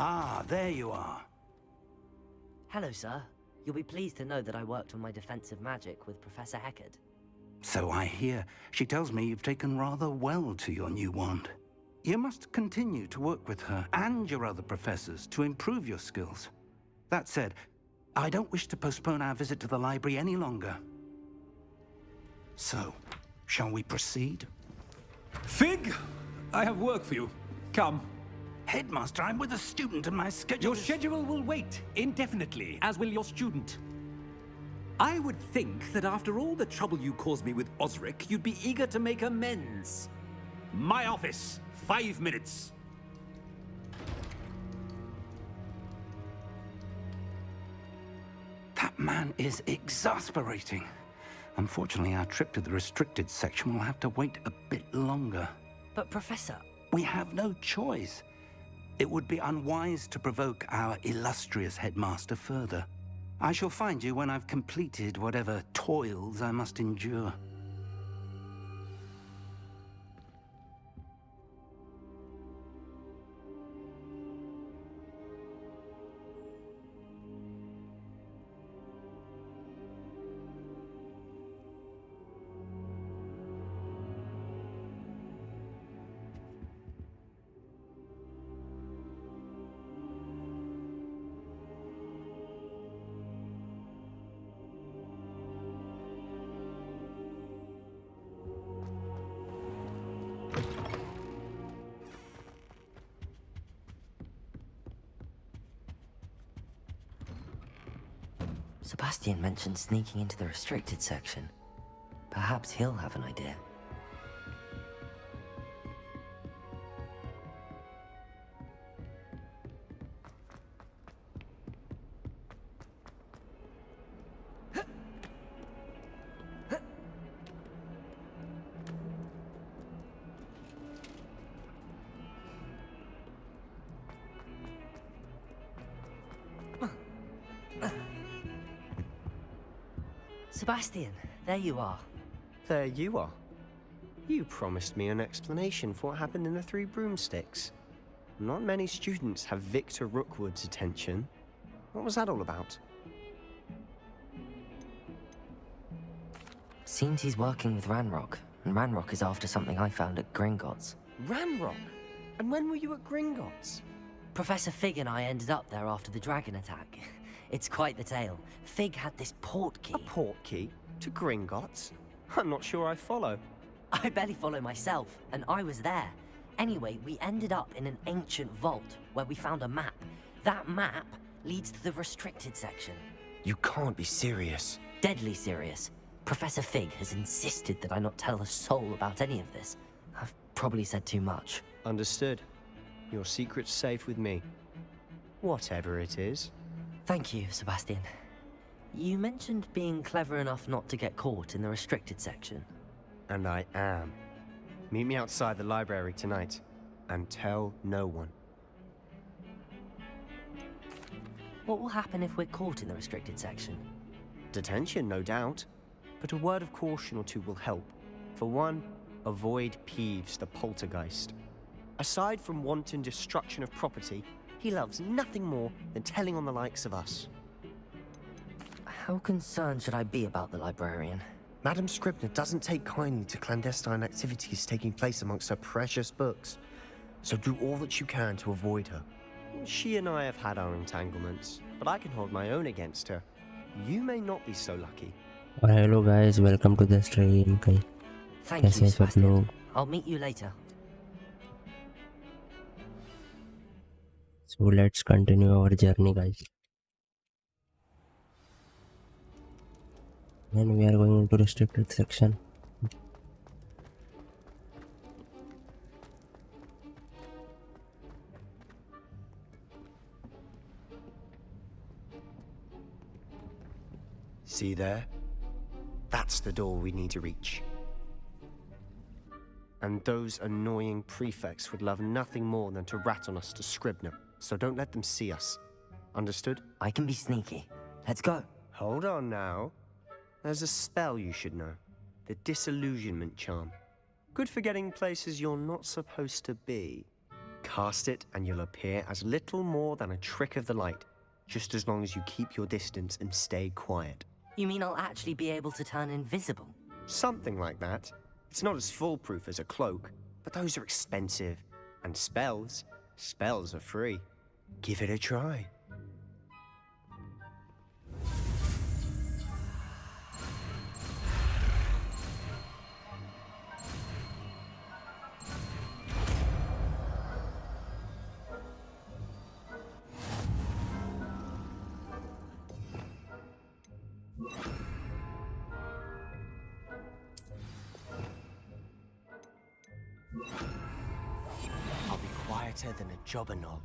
Ah, there you are. Hello, sir. You'll be pleased to know that I worked on my defensive magic with Professor Heckard. So I hear. She tells me you've taken rather well to your new wand. You must continue to work with her and your other professors to improve your skills. That said, I don't wish to postpone our visit to the library any longer. So, shall we proceed? Fig! I have work for you. Come. Headmaster, I'm with a student and my schedule Your schedule will wait indefinitely, as will your student. I would think that after all the trouble you caused me with Osric, you'd be eager to make amends. My office, 5 minutes. That man is exasperating. Unfortunately, our trip to the restricted section will have to wait a bit longer. But Professor... We have no choice. It would be unwise to provoke our illustrious headmaster further. I shall find you when I've completed whatever toils I must endure. Sebastian mentioned sneaking into the restricted section. Perhaps he'll have an idea. Sebastian, there you are. There you are. You promised me an explanation for what happened in the Three Broomsticks. Not many students have Victor Rookwood's attention. What was that all about? Seems he's working with Ranrock, and Ranrock is after something I found at Gringotts. Ranrock? And when were you at Gringotts? Professor Fig and I ended up there after the dragon attack. It's quite the tale. Fig had this port key. A port key? To Gringotts? I'm not sure I follow. I barely follow myself, and I was there. Anyway, we ended up in an ancient vault where we found a map. That map leads to the restricted section. You can't be serious. Deadly serious. Professor Fig has insisted that I not tell a soul about any of this. I've probably said too much. Understood. Your secret's safe with me. Whatever it is. Thank you, Sebastian. You mentioned being clever enough not to get caught in the restricted section. And I am. Meet me outside the library tonight, and tell no one. What will happen if we're caught in the restricted section? Detention, no doubt. But a word of caution or two will help. For one, avoid Peeves, the poltergeist. Aside from wanton destruction of property, he loves nothing more than telling on the likes of us. How concerned should I be about the librarian? Madame Scribner doesn't take kindly to clandestine activities taking place amongst her precious books. So do all that you can to avoid her. She and I have had our entanglements, but I can hold my own against her. You may not be so lucky. Hello guys, welcome to the stream. Thank you, कैसे हैं सब Sebastian. लोग? I'll meet you later. So let's continue our journey, guys. And we are going into restricted section. See there? That's the door we need to reach. And those annoying prefects would love nothing more than to rat on us to Scribner, so don't let them see us. Understood? I can be sneaky. Let's go. Hold on now. There's a spell you should know. The Disillusionment Charm. Good for getting places you're not supposed to be. Cast it and you'll appear as little more than a trick of the light, just as long as you keep your distance and stay quiet. You mean I'll actually be able to turn invisible? Something like that. It's not as foolproof as a cloak, but those are expensive. And spells are free. Give it a try. I'll be quieter than a jobberknoll.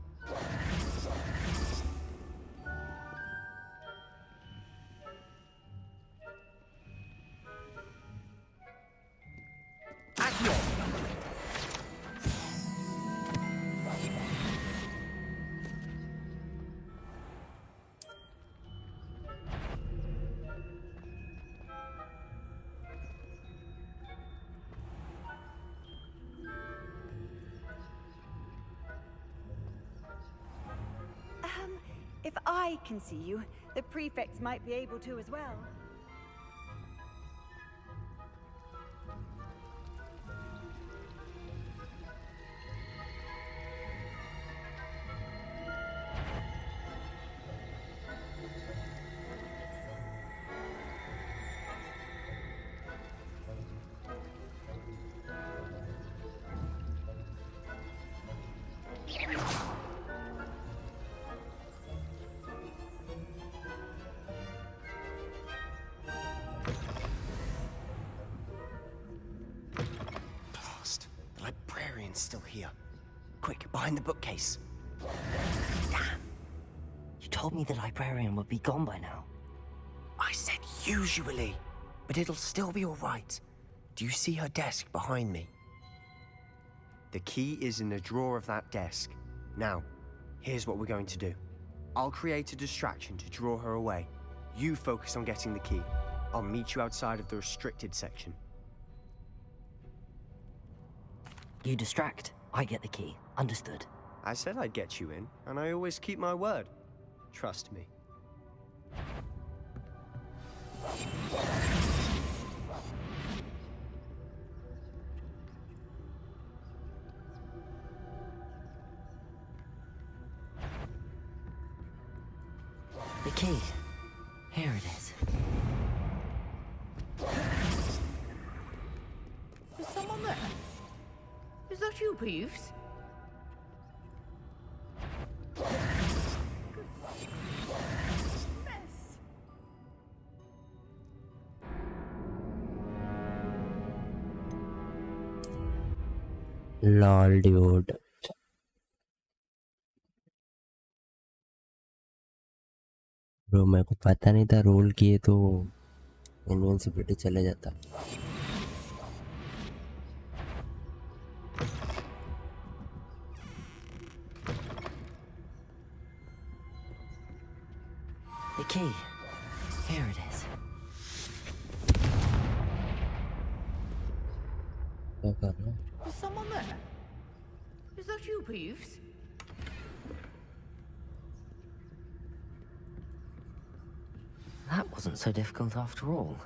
If I can see you, the prefects might be able to as well. Still here. Quick, behind the bookcase. Damn. You told me the librarian would be gone by now. I said usually, but it'll still be all right. Do you see her desk behind me? The key is in the drawer of that desk. Now, here's what we're going to do. I'll create a distraction to draw her away. You focus on getting the key. I'll meet you outside of the restricted section. You distract, I get the key. Understood. I said I'd get you in, and I always keep my word. Trust me. The key. Here it is. Is someone there? Is that you, Peeves? Mess. Lol dude bro मेरे को पता नहीं था role किए तो invincibility चले जाता The key. Here it is. क्या कर रहा हूँ Is someone there? Is that you, Peeves? That wasn't so difficult after all.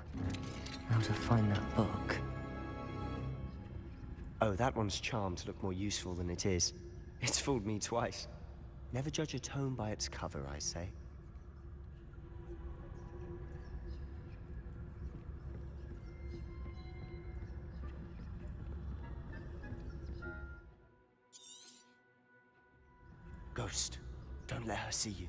How to find that book. Oh, that one's charmed to look more useful than it is. It's fooled me twice. Never judge a tome by its cover, I say. Ghost, don't let her see you.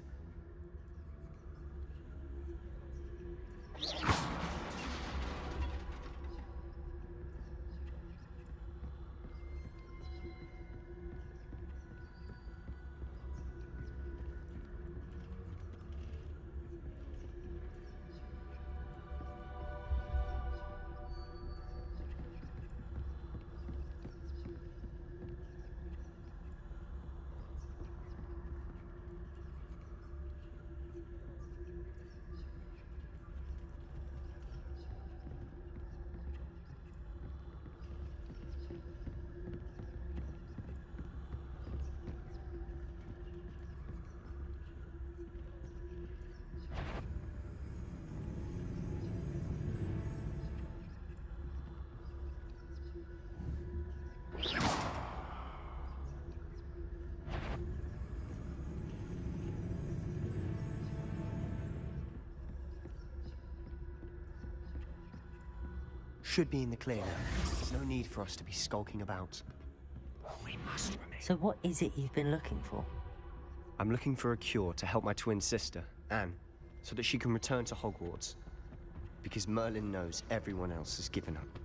Should be in the clear now. No need for us to be skulking about. We must remain. So what is it you've been looking for? I'm looking for a cure to help my twin sister, Anne, so that she can return to Hogwarts. Because Merlin knows everyone else has given up.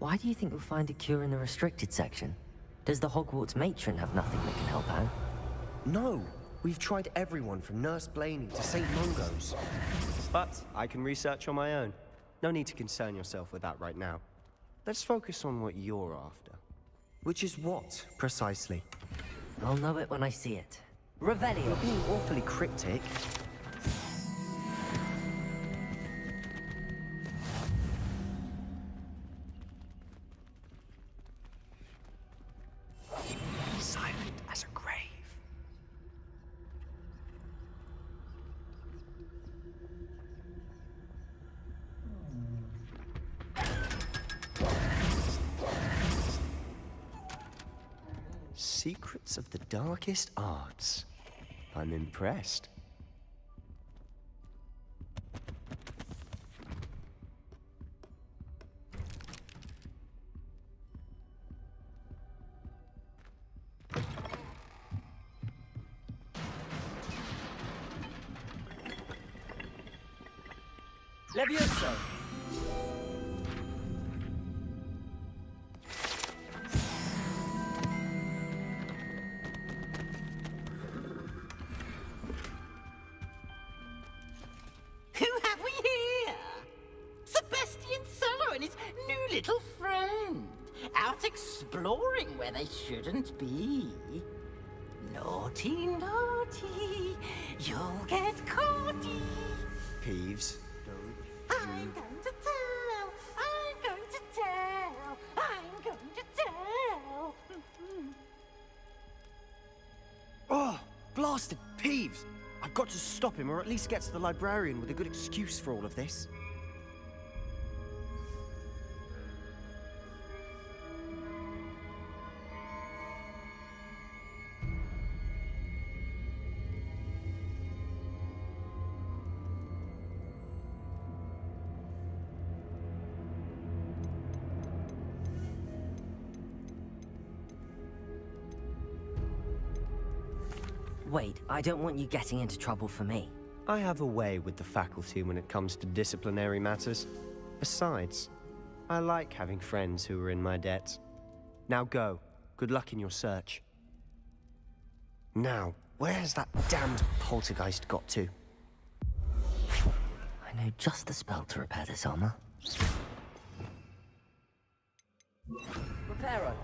Why do you think we'll find a cure in the restricted section? Does the Hogwarts matron have nothing that can help out? No! We've tried everyone from Nurse Blaney to St. Mungo's. But I can research on my own. No need to concern yourself with that right now. Let's focus on what you're after. Which is what, precisely? I'll know it when I see it. Revelio! You're being awfully cryptic. Silent as a grave. Secrets of the darkest arts. I'm impressed. Levioso! Who have we here? Sebastian Cello and his new little friend. Out exploring where they shouldn't be. Naughty, naughty. You'll get caughty. Peeves. I'm going to tell. I'm going to tell. I'm going to tell. Oh, blasted Peeves! I've got to stop him, or at least get to the librarian with a good excuse for all of this. Wait, I don't want you getting into trouble for me. I have a way with the faculty when it comes to disciplinary matters. Besides, I like having friends who are in my debt. Now go. Good luck in your search. Now, where has that damned poltergeist got to? I know just the spell to repair this armor. Reparo.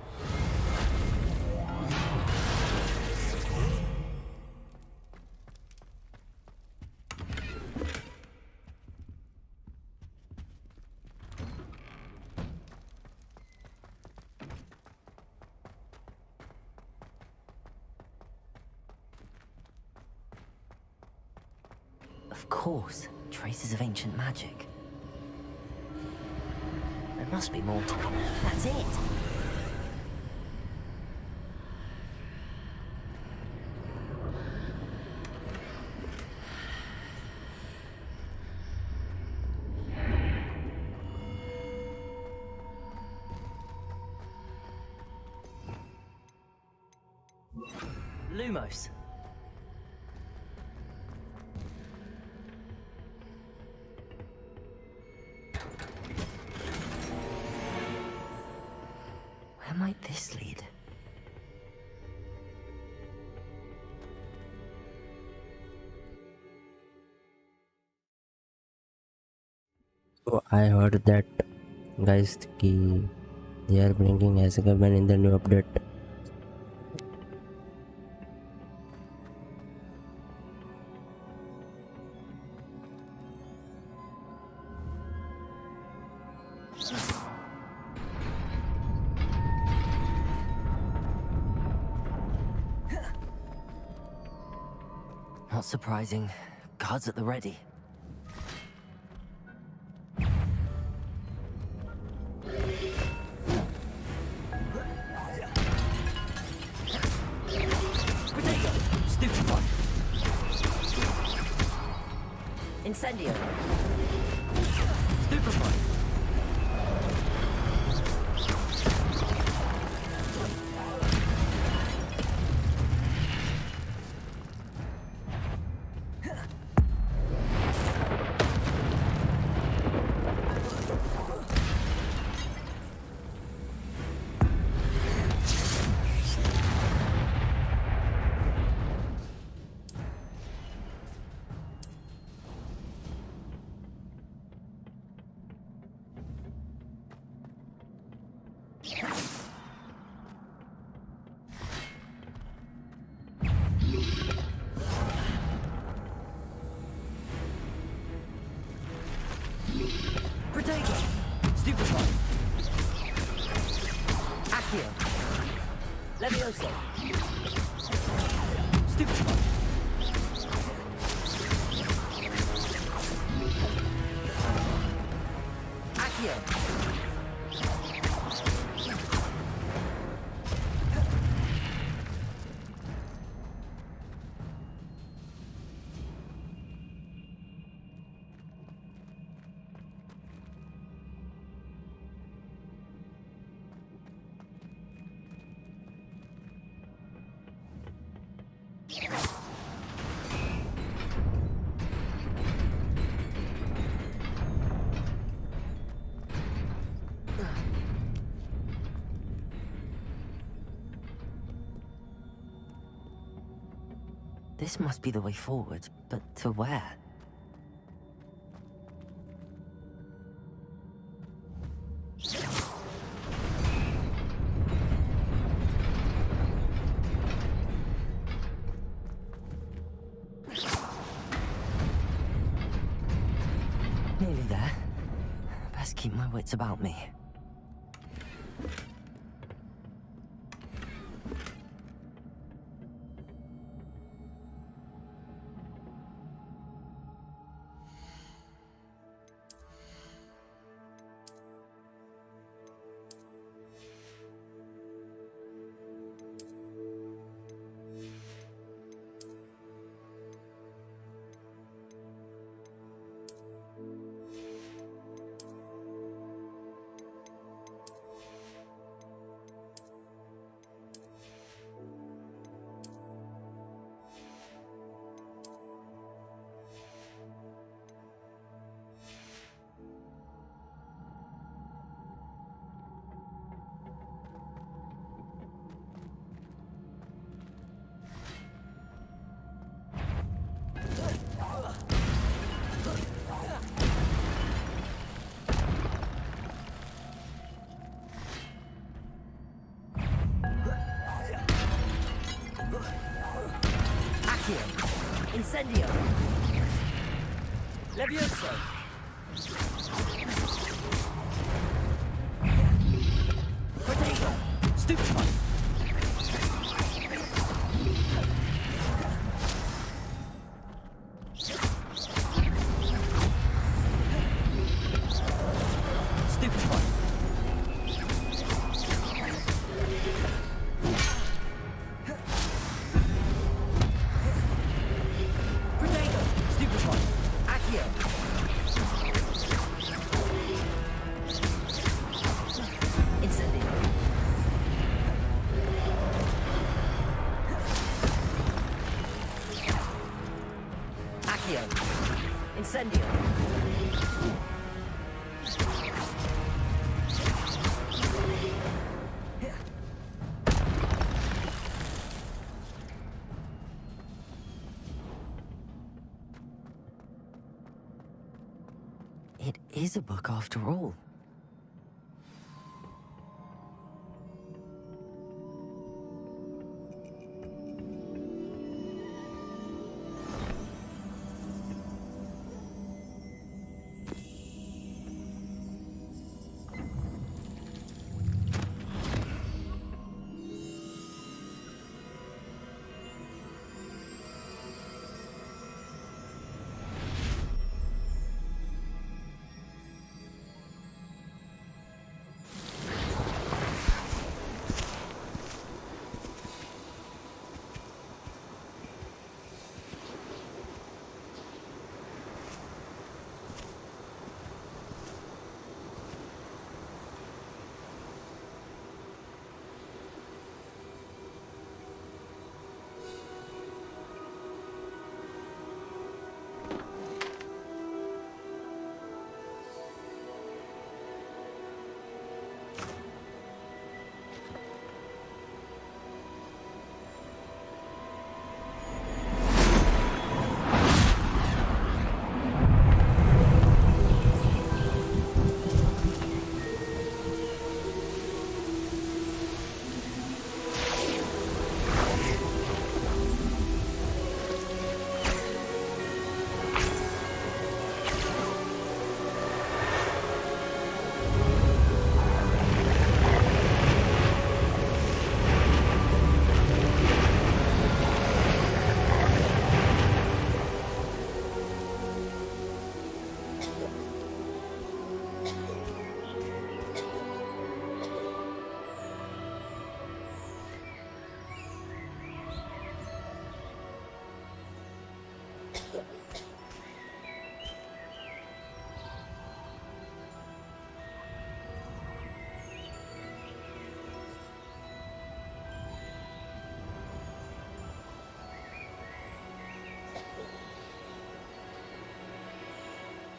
Of course, traces of ancient magic. There must be more to it. That's it! Lumos. Where might this lead? So I heard that, guys, कि they are bringing Azkaban in the new update. Not surprising. Guards at the ready. Potato! Stupid one! Incendio! Stupefy! Potato! Stupefy! Accio! Levioso! Stupefy! Accio! This must be the way forward, but to where? Nearly there. Best keep my wits about me. Incendio! Levioso! Protego! Stupefy! Stupefy! Protego! Stupefy! Accio! Incendio! Accio! Incendio! It is a book after all.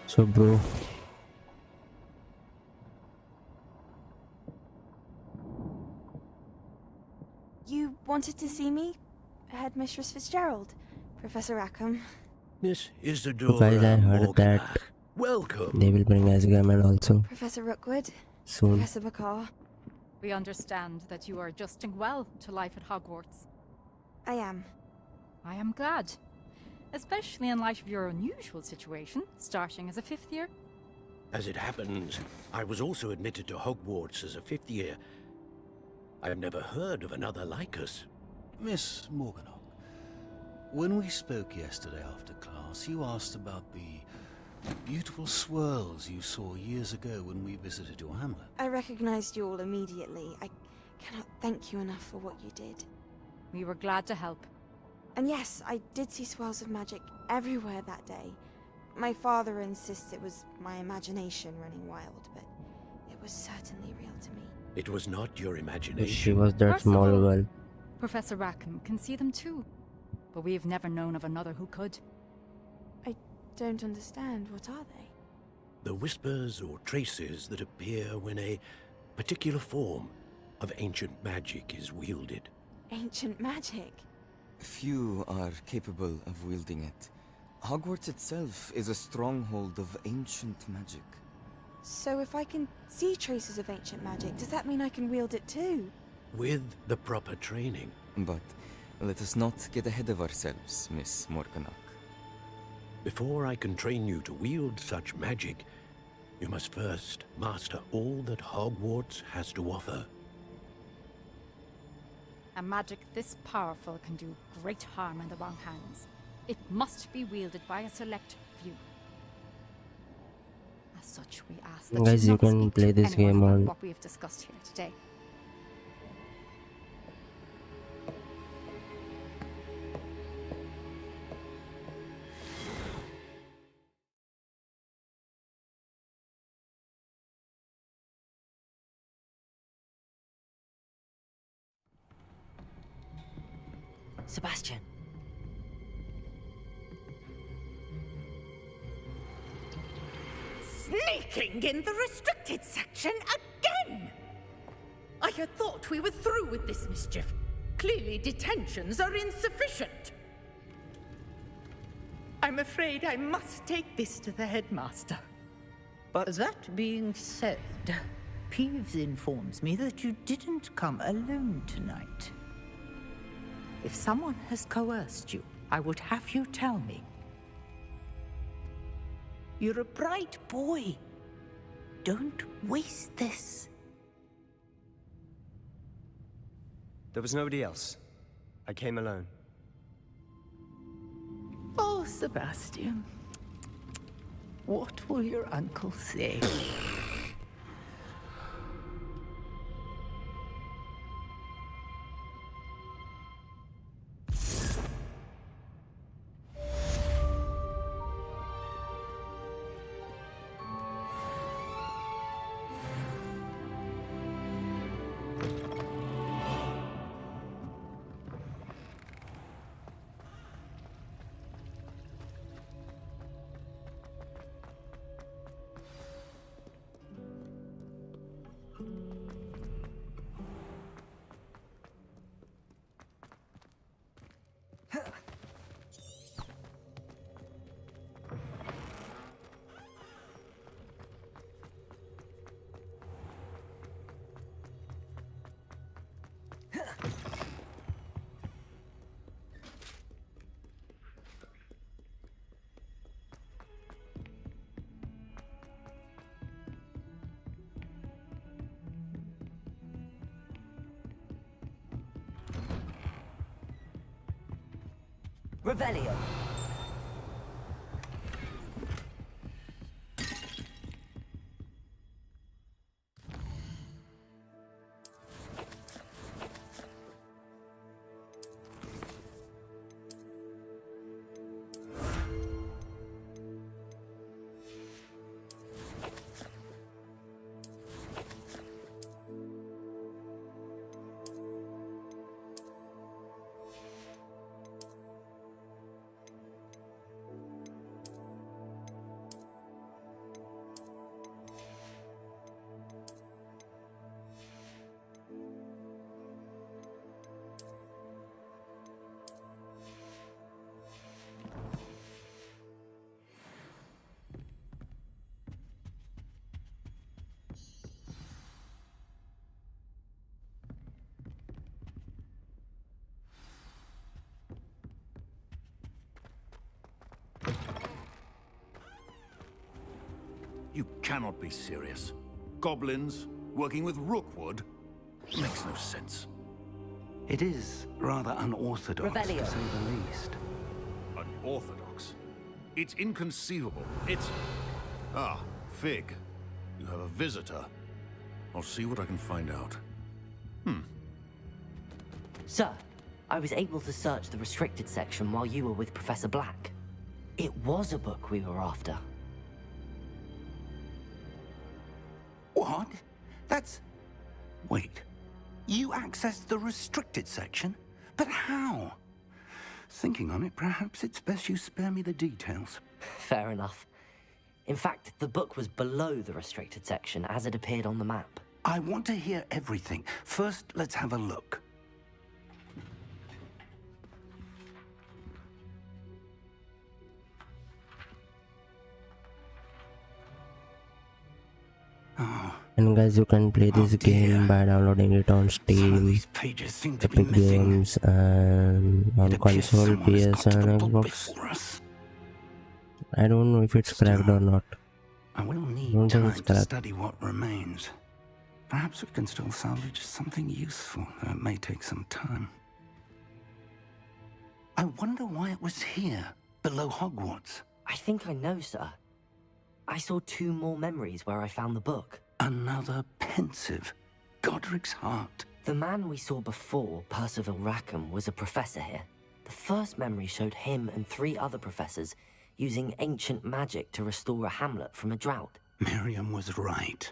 So bro, You wanted to see me? Headmistress Fitzgerald? Professor Rackham? Miss Isidora guys, I heard Morganach. that Welcome. they will bring Asgaman also Professor Rookwood? soon. Professor Bakar? We understand that you are adjusting well to life at Hogwarts. I am. I am glad. Especially in light of your unusual situation, starting as a 5th year. As it happens, I was also admitted to Hogwarts as a 5th year. I have never heard of another like us. Miss Morganach, when we spoke yesterday after class, you asked about the beautiful swirls you saw years ago when we visited your hamlet. I recognized you all immediately. I cannot thank you enough for what you did. We were glad to help. And yes, I did see swirls of magic everywhere that day. My father insists it was my imagination running wild, but it was certainly real to me. It was not your She imagination. was that small Percival. girl. Professor Rackham can see them too. But we've never known of another who could. I don't understand. What are they? The whispers or traces that appear when a particular form of ancient magic is wielded. Ancient magic? Few are capable of wielding it. Hogwarts itself is a stronghold of ancient magic. So if I can see traces of ancient magic, does that mean I can wield it too? With the proper training. But let us not get ahead of ourselves, Miss Morganach. Before I can train you to wield such magic, you must first master all that Hogwarts has to offer. A magic this powerful can do great harm in the wrong hands. It must be wielded by a select few. As such, we ask that Guys, you not can speak play to this anyone game about on what we have discussed here today. Sebastian. Sneaking in the restricted section again! I had thought we were through with this mischief. Clearly detentions are insufficient. I'm afraid I must take this to the headmaster. But that being said, Peeves informs me that you didn't come alone tonight. If someone has coerced you, I would have you tell me. You're a bright boy. Don't waste this. There was nobody else. I came alone. Oh, Sebastian. What will your uncle say? Revelio. You cannot be serious. Goblins working with Rookwood? Makes no sense. It is rather unorthodox, Revelio. to say the least. Unorthodox? It's inconceivable. It's... Ah, Fig. You have a visitor. I'll see what I can find out. Sir, I was able to search the restricted section while you were with Professor Black. It was a book we were after. What? That's... Wait. You accessed the restricted section? But how? Thinking on it, perhaps it's best you spare me the details. Fair enough. In fact, the book was below the restricted section as it appeared on the map. I want to hear everything. First, let's have a look. And guys, you can play this game by downloading it on Steam, These pages seem to be Epic missing. Games, and on It appears console, someone has PS, got to the and book Xbox. before us. I don't know if it's cracked or not. I will need Don't think time it's to cracked. study what remains. Perhaps we can still salvage something useful, though it may take some time. I wonder why it was here, below Hogwarts. I think I know, sir. I saw 2 more memories where I found the book. Another Pensieve. Godric's heart. The man we saw before, Percival Rackham, was a professor here. The first memory showed him and 3 other professors using ancient magic to restore a hamlet from a drought. Miriam was right.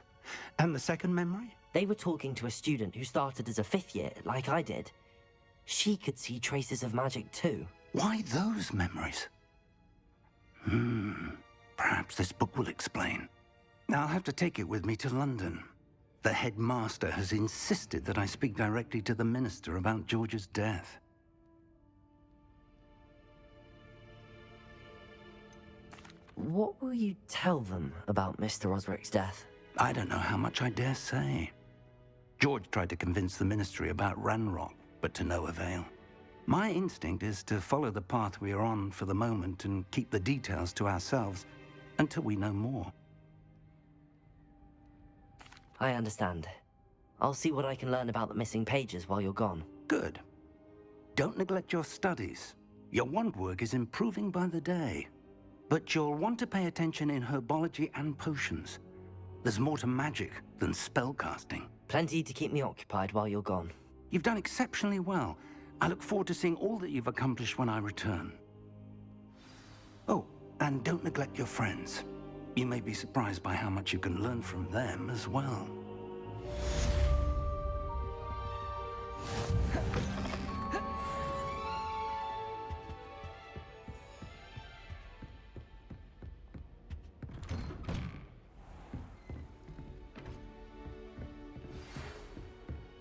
And the second memory? They were talking to a student who started as a 5th year, like I did. She could see traces of magic too. Why those memories? Perhaps this book will explain. I'll have to take it with me to London. The headmaster has insisted that I speak directly to the minister about George's death. What will you tell them about Mr. Osric's death? I don't know how much I dare say. George tried to convince the ministry about Ranrock, but to no avail. My instinct is to follow the path we are on for the moment and keep the details to ourselves until we know more. I understand. I'll see what I can learn about the missing pages while you're gone. Good. Don't neglect your studies. Your wand work is improving by the day. But you'll want to pay attention in herbology and potions. There's more to magic than spellcasting. Plenty to keep me occupied while you're gone. You've done exceptionally well. I look forward to seeing all that you've accomplished when I return. Oh, and don't neglect your friends. You may be surprised by how much you can learn from them as well.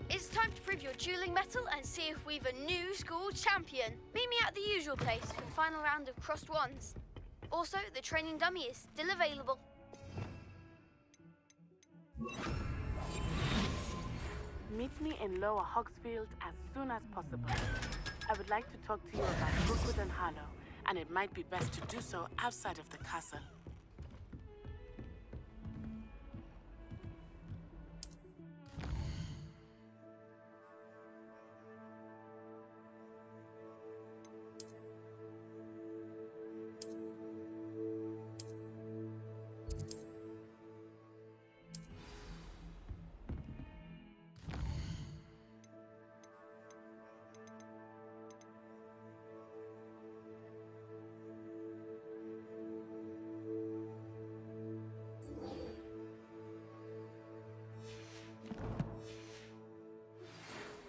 It's time to prove your dueling mettle and see if we've a new school champion. Meet me at the usual place for the final round of crossed wands. Also, the training dummy is still available. Meet me in Lower Hogsfield as soon as possible. I would like to talk to you about Brookwood and Harlow, and it might be best to do so outside of the castle.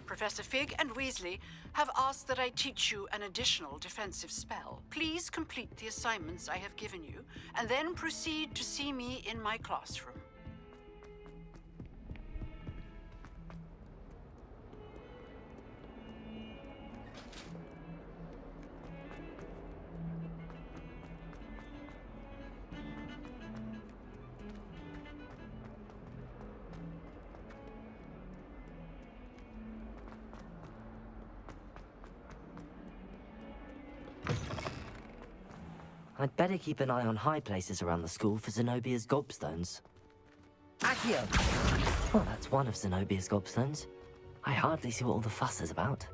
Professor Fig and Weasley have asked that I teach you an additional defensive spell. Please complete the assignments I have given you, and then proceed to see me in my classroom. I'd better keep an eye on high places around the school for Zenobia's Gobstones. Accio! Well, that's one of Zenobia's Gobstones. I hardly see what all the fuss is about.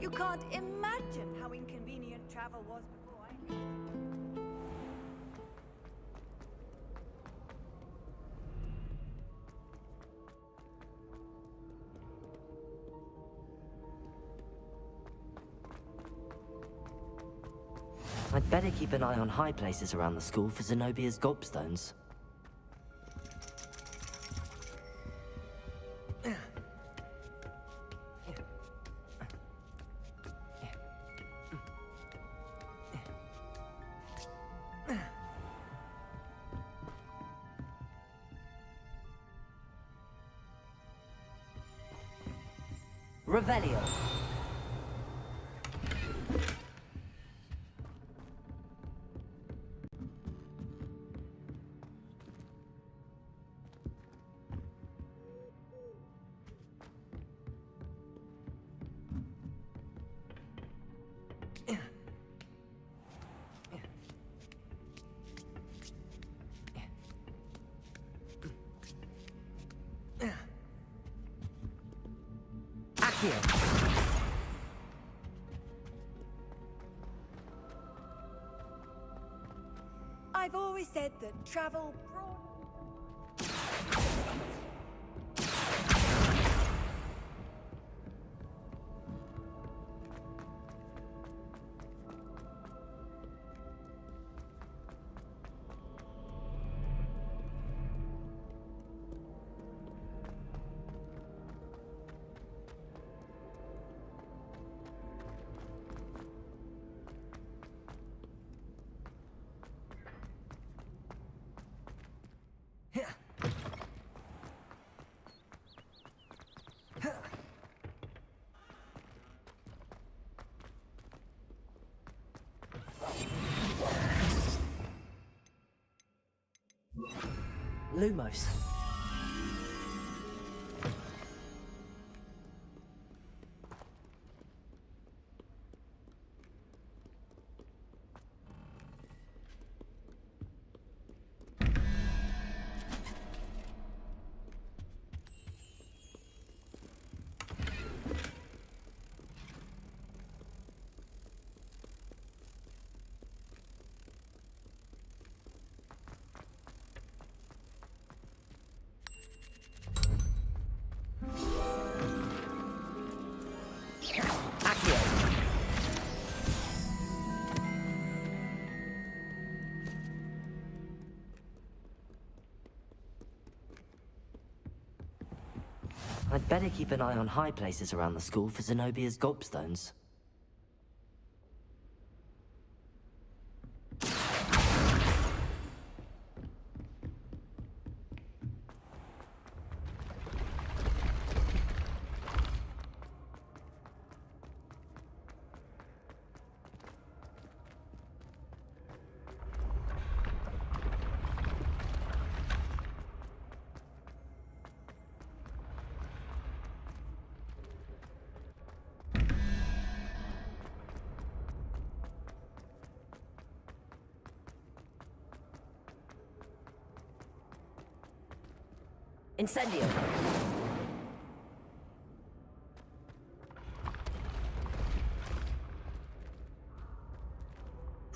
You can't imagine how inconvenient travel was before I came. I'd better keep an eye on high places around the school for Zenobia's Gobstones. Revelio. Accio. I've always said that travel brought... Lumos. I'd better keep an eye on high places around the school for Zenobia's Gobstones. Incendio!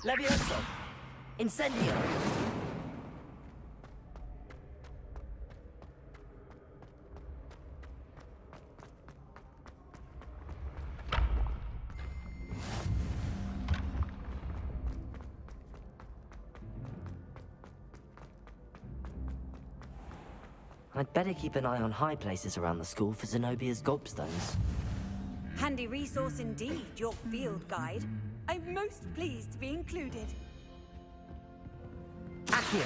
Levioso! Incendio! I'd better keep an eye on high places around the school for Zenobia's Gobstones. Handy resource indeed, your field guide. I'm most pleased to be included. Accio!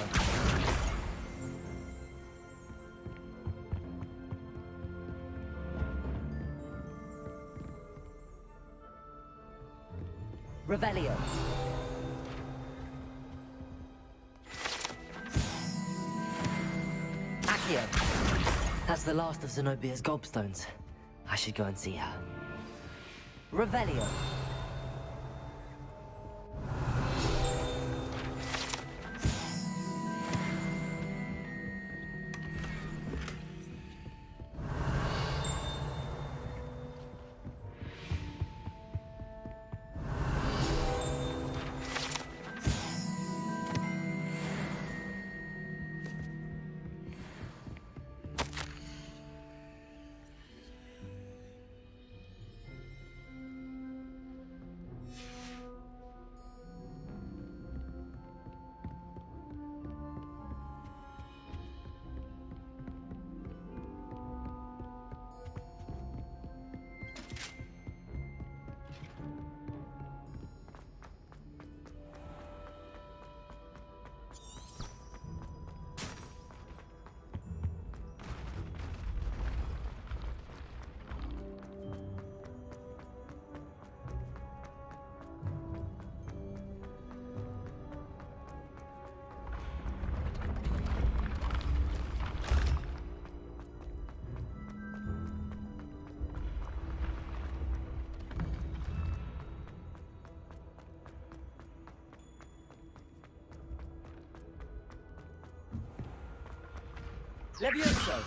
Revelio! That's the last of Zenobia's Gobstones. I should go and see her. Revelio! Levioso!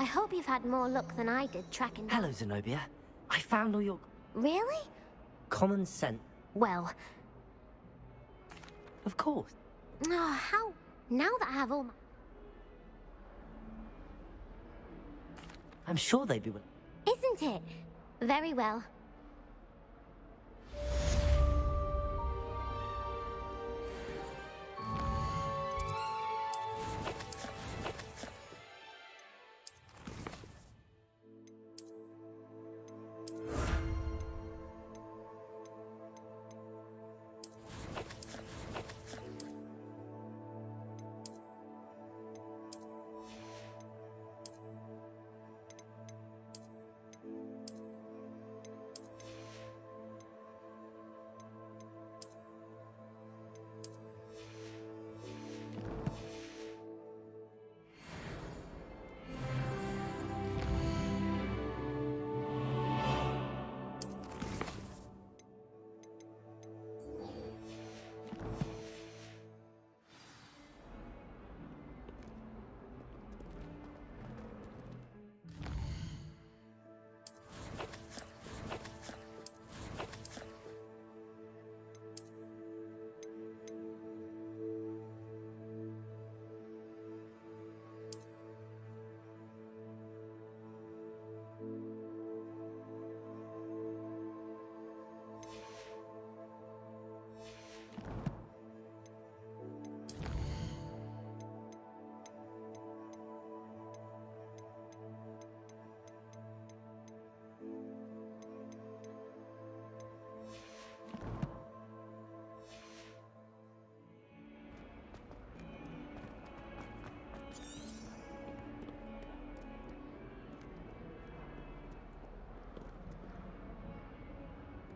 hope you've had more luck than I did tracking down... Hello, Zenobia. I found all your... Really? common sense. Well... Of course. Oh, how... Now that I have all my... I'm sure they'd be... Isn't it? Very well.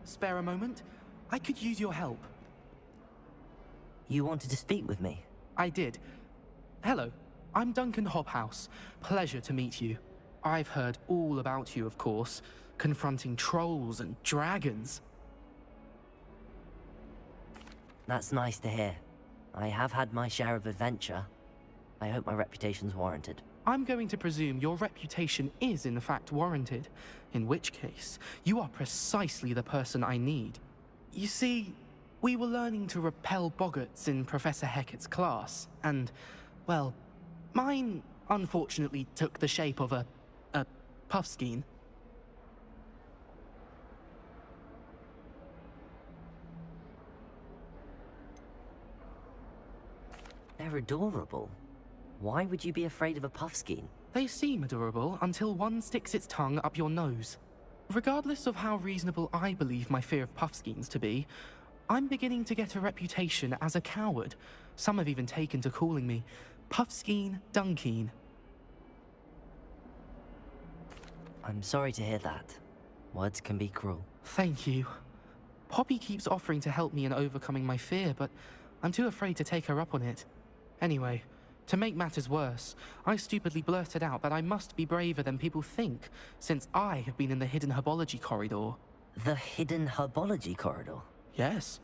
Spare a moment? I could use your help. You wanted to speak with me? I did. Hello, I'm Duncan Hobhouse. Pleasure to meet you. I've heard all about you, of course, confronting trolls and dragons. That's nice to hear. I have had my share of adventure. I hope my reputation's warranted. I'm going to presume your reputation is in fact warranted, in which case, you are precisely the person I need. You see, we were learning to repel boggarts in Professor Hecat's class, and, well, mine unfortunately took the shape of a puffskein. They're adorable. Why would you be afraid of a puffskein? They seem adorable until one sticks its tongue up your nose. Regardless of how reasonable I believe my fear of puffskeins to be, I'm beginning to get a reputation as a coward. Some have even taken to calling me Puffskein Dunkeen. I'm sorry to hear that. Words can be cruel. Thank you. Poppy keeps offering to help me in overcoming my fear, but I'm too afraid to take her up on it. Anyway, to make matters worse, I stupidly blurted out that I must be braver than people think, since I have been in the hidden herbology corridor. The hidden herbology corridor? Yes.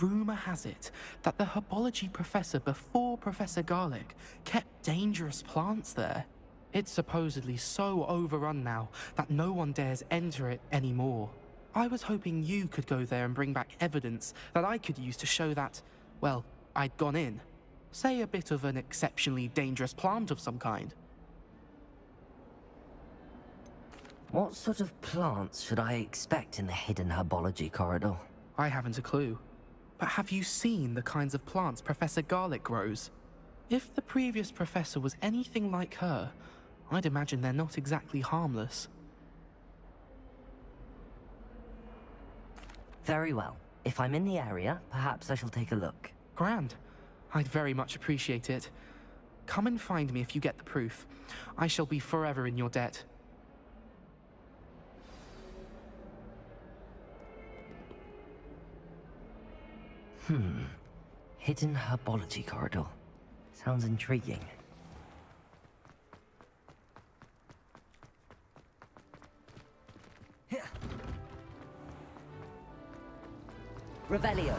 Rumor has it that the herbology professor before Professor Garlic kept dangerous plants there. It's supposedly so overrun now that no one dares enter it anymore. I was hoping you could go there and bring back evidence that I could use to show that, well, I'd gone in. Say a bit of an exceptionally dangerous plant of some kind. What sort of plants should I expect in the hidden herbology corridor? I haven't a clue. But have you seen the kinds of plants Professor Garlic grows? If the previous professor was anything like her, I'd imagine they're not exactly harmless. Very well. If I'm in the area, perhaps I shall take a look. Grand. I'd very much appreciate it. Come and find me if you get the proof. I shall be forever in your debt. Hidden herbology corridor. Sounds intriguing. Revelio.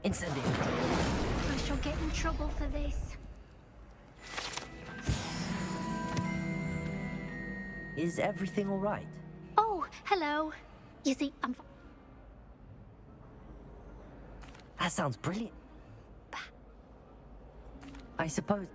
Incendio. I shall get in trouble for this. Is everything all right? Oh, hello. You see, That sounds brilliant. I suppose...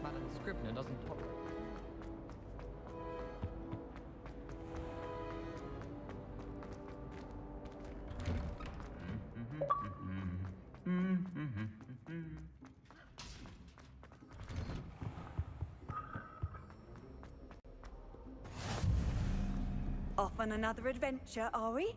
Madam Scrivener doesn't tolerate. Off on another adventure, are we?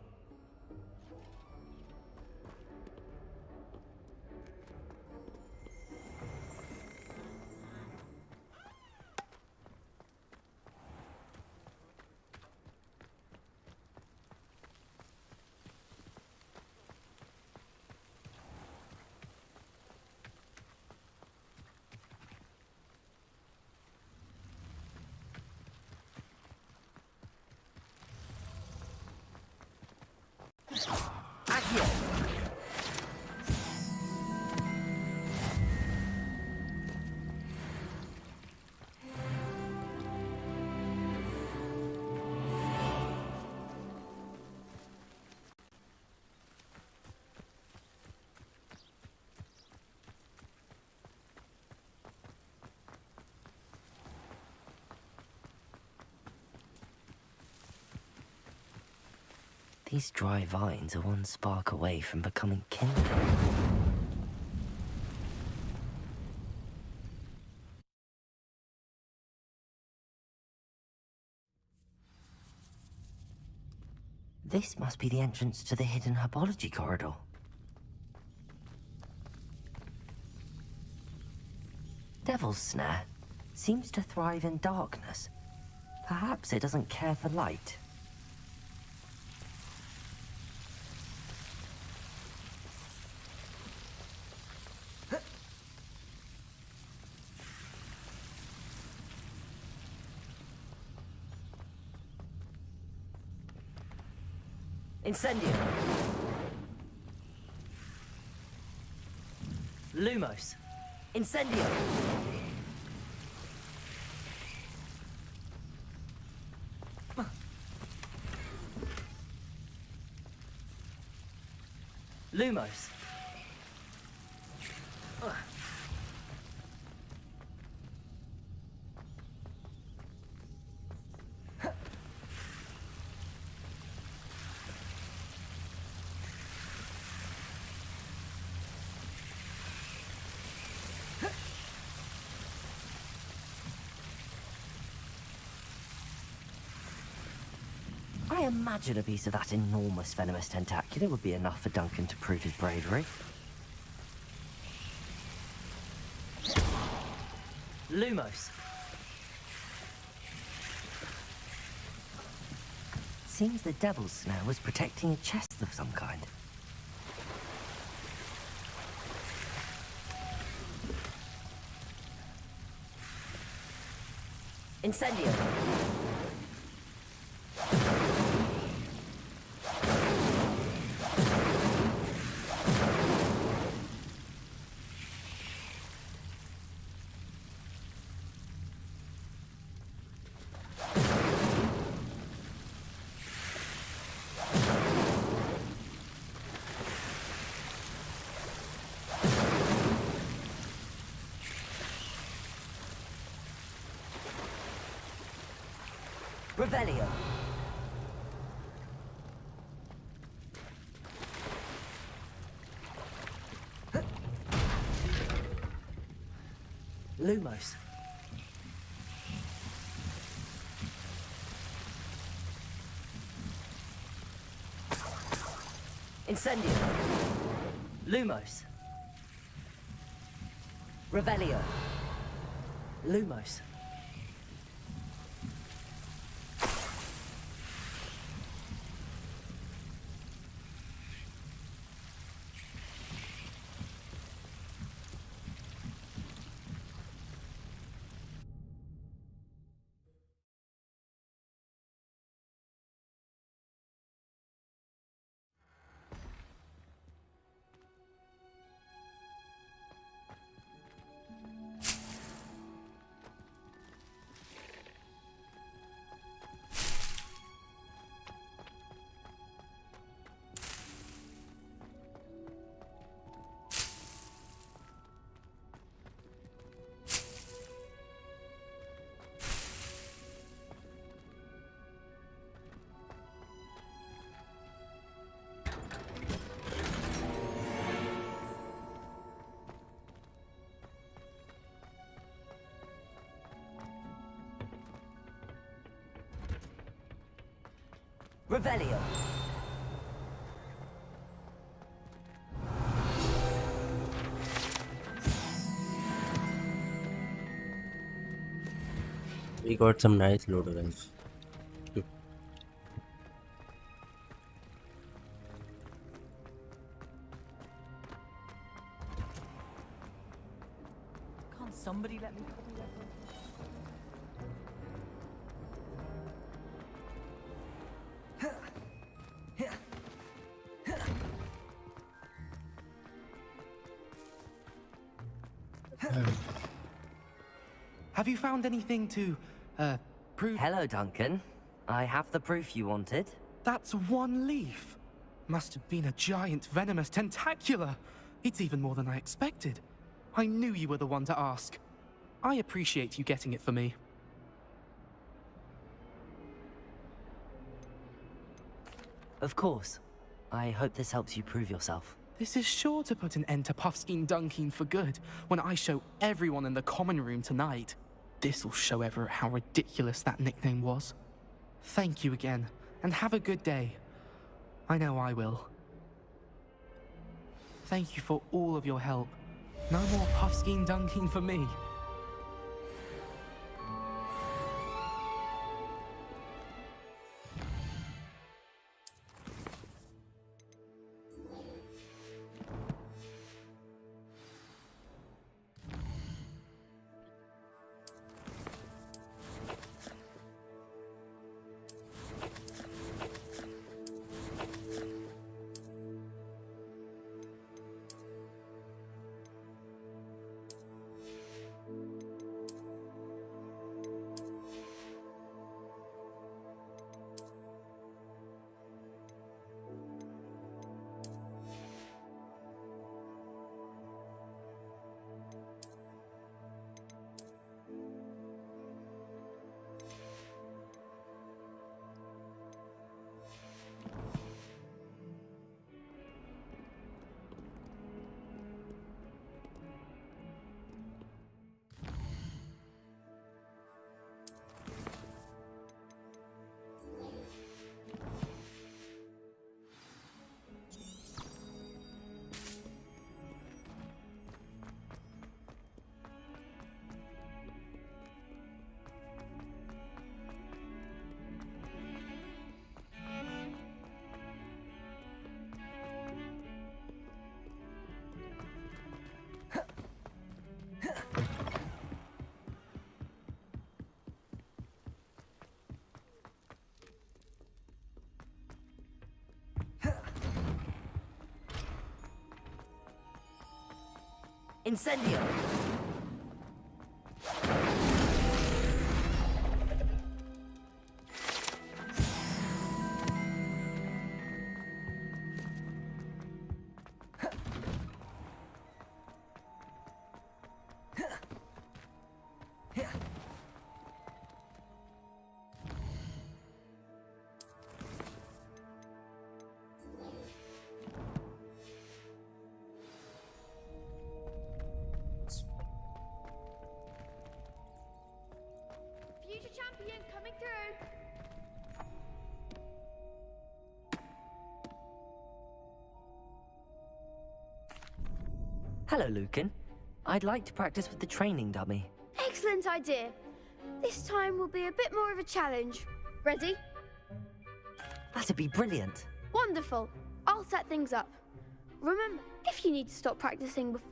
These dry vines are one spark away from becoming kindling. This must be the entrance to the hidden herbology corridor. Devil's Snare seems to thrive in darkness. Perhaps it doesn't care for light. Incendio. Lumos. Incendio. Lumos. I imagine a piece of that enormous venomous tentacular would be enough for Duncan to prove his bravery. Lumos. Seems the Devil's Snare was protecting a chest of some kind. Incendio. Revelio. Lumos. Incendio. Lumos. Revelio. Lumos. Revelio. We got some nice loot, guys. Can't somebody let me copy that? Have you found anything to, prove? Hello, Duncan. I have the proof you wanted. That's one leaf. Must have been a giant venomous tentacula. It's even more than I expected. I knew you were the one to ask. I appreciate you getting it for me. Of course. I hope this helps you prove yourself. This is sure to put an end to Puffskein Dunkeen for good when I show everyone in the common room tonight. This'll show Everett how ridiculous that nickname was. Thank you again, and have a good day. I know I will. Thank you for all of your help. No more Puffskein Dunkeen for me. Incendio! Future champion coming through. Hello, Lucan. I'd like to practice with the training dummy. Excellent idea. This time will be a bit more of a challenge. Ready? That'd be brilliant. Wonderful. I'll set things up. Remember, if you need to stop practicing before...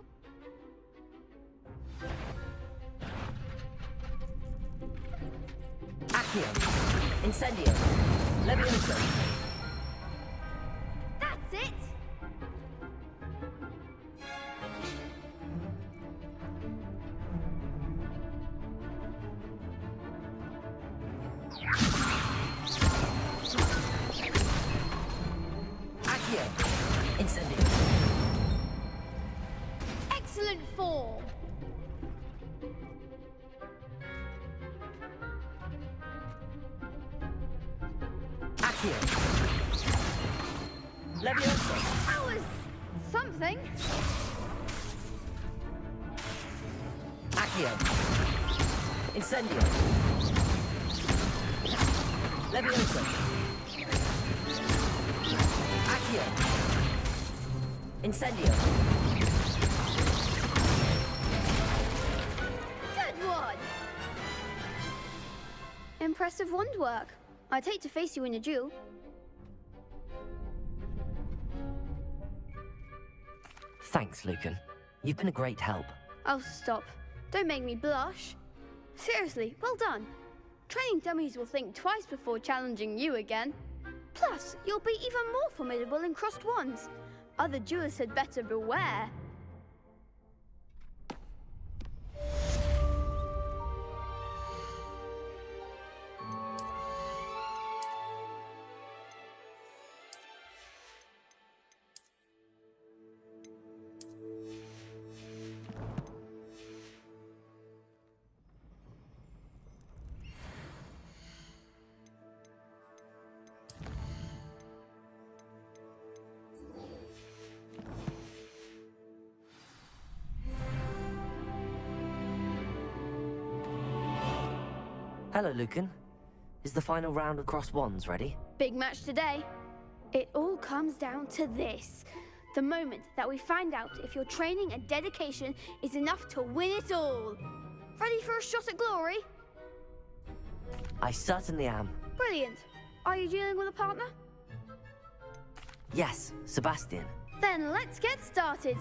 Accio! Incendio! Levioso! That's it! Accio! Incendio! Excellent form! Accio! Levioso! That was... something. Accio! Incendio! Levioso! Incendio. Good one! Impressive wand work. I'd hate to face you in a duel. Thanks, Lucan. You've been a great help. Oh, stop. Don't make me blush. Seriously, well done. Training dummies will think twice before challenging you again. Plus, you'll be even more formidable in crossed wands. Other duelists had better beware. Hello, Lucan. Is the final round of crossed wands ready? Big match today. It all comes down to this. The moment that we find out if your training and dedication is enough to win it all. Ready for a shot at glory? I certainly am. Brilliant. Are you dealing with a partner? Yes, Sebastian. Then let's get started.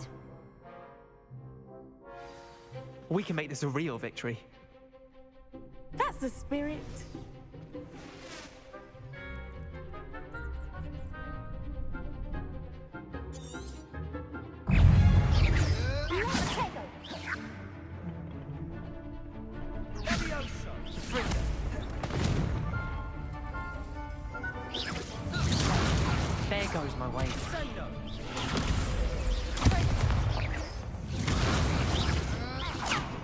We can make this a real victory. That's the spirit. There goes my way.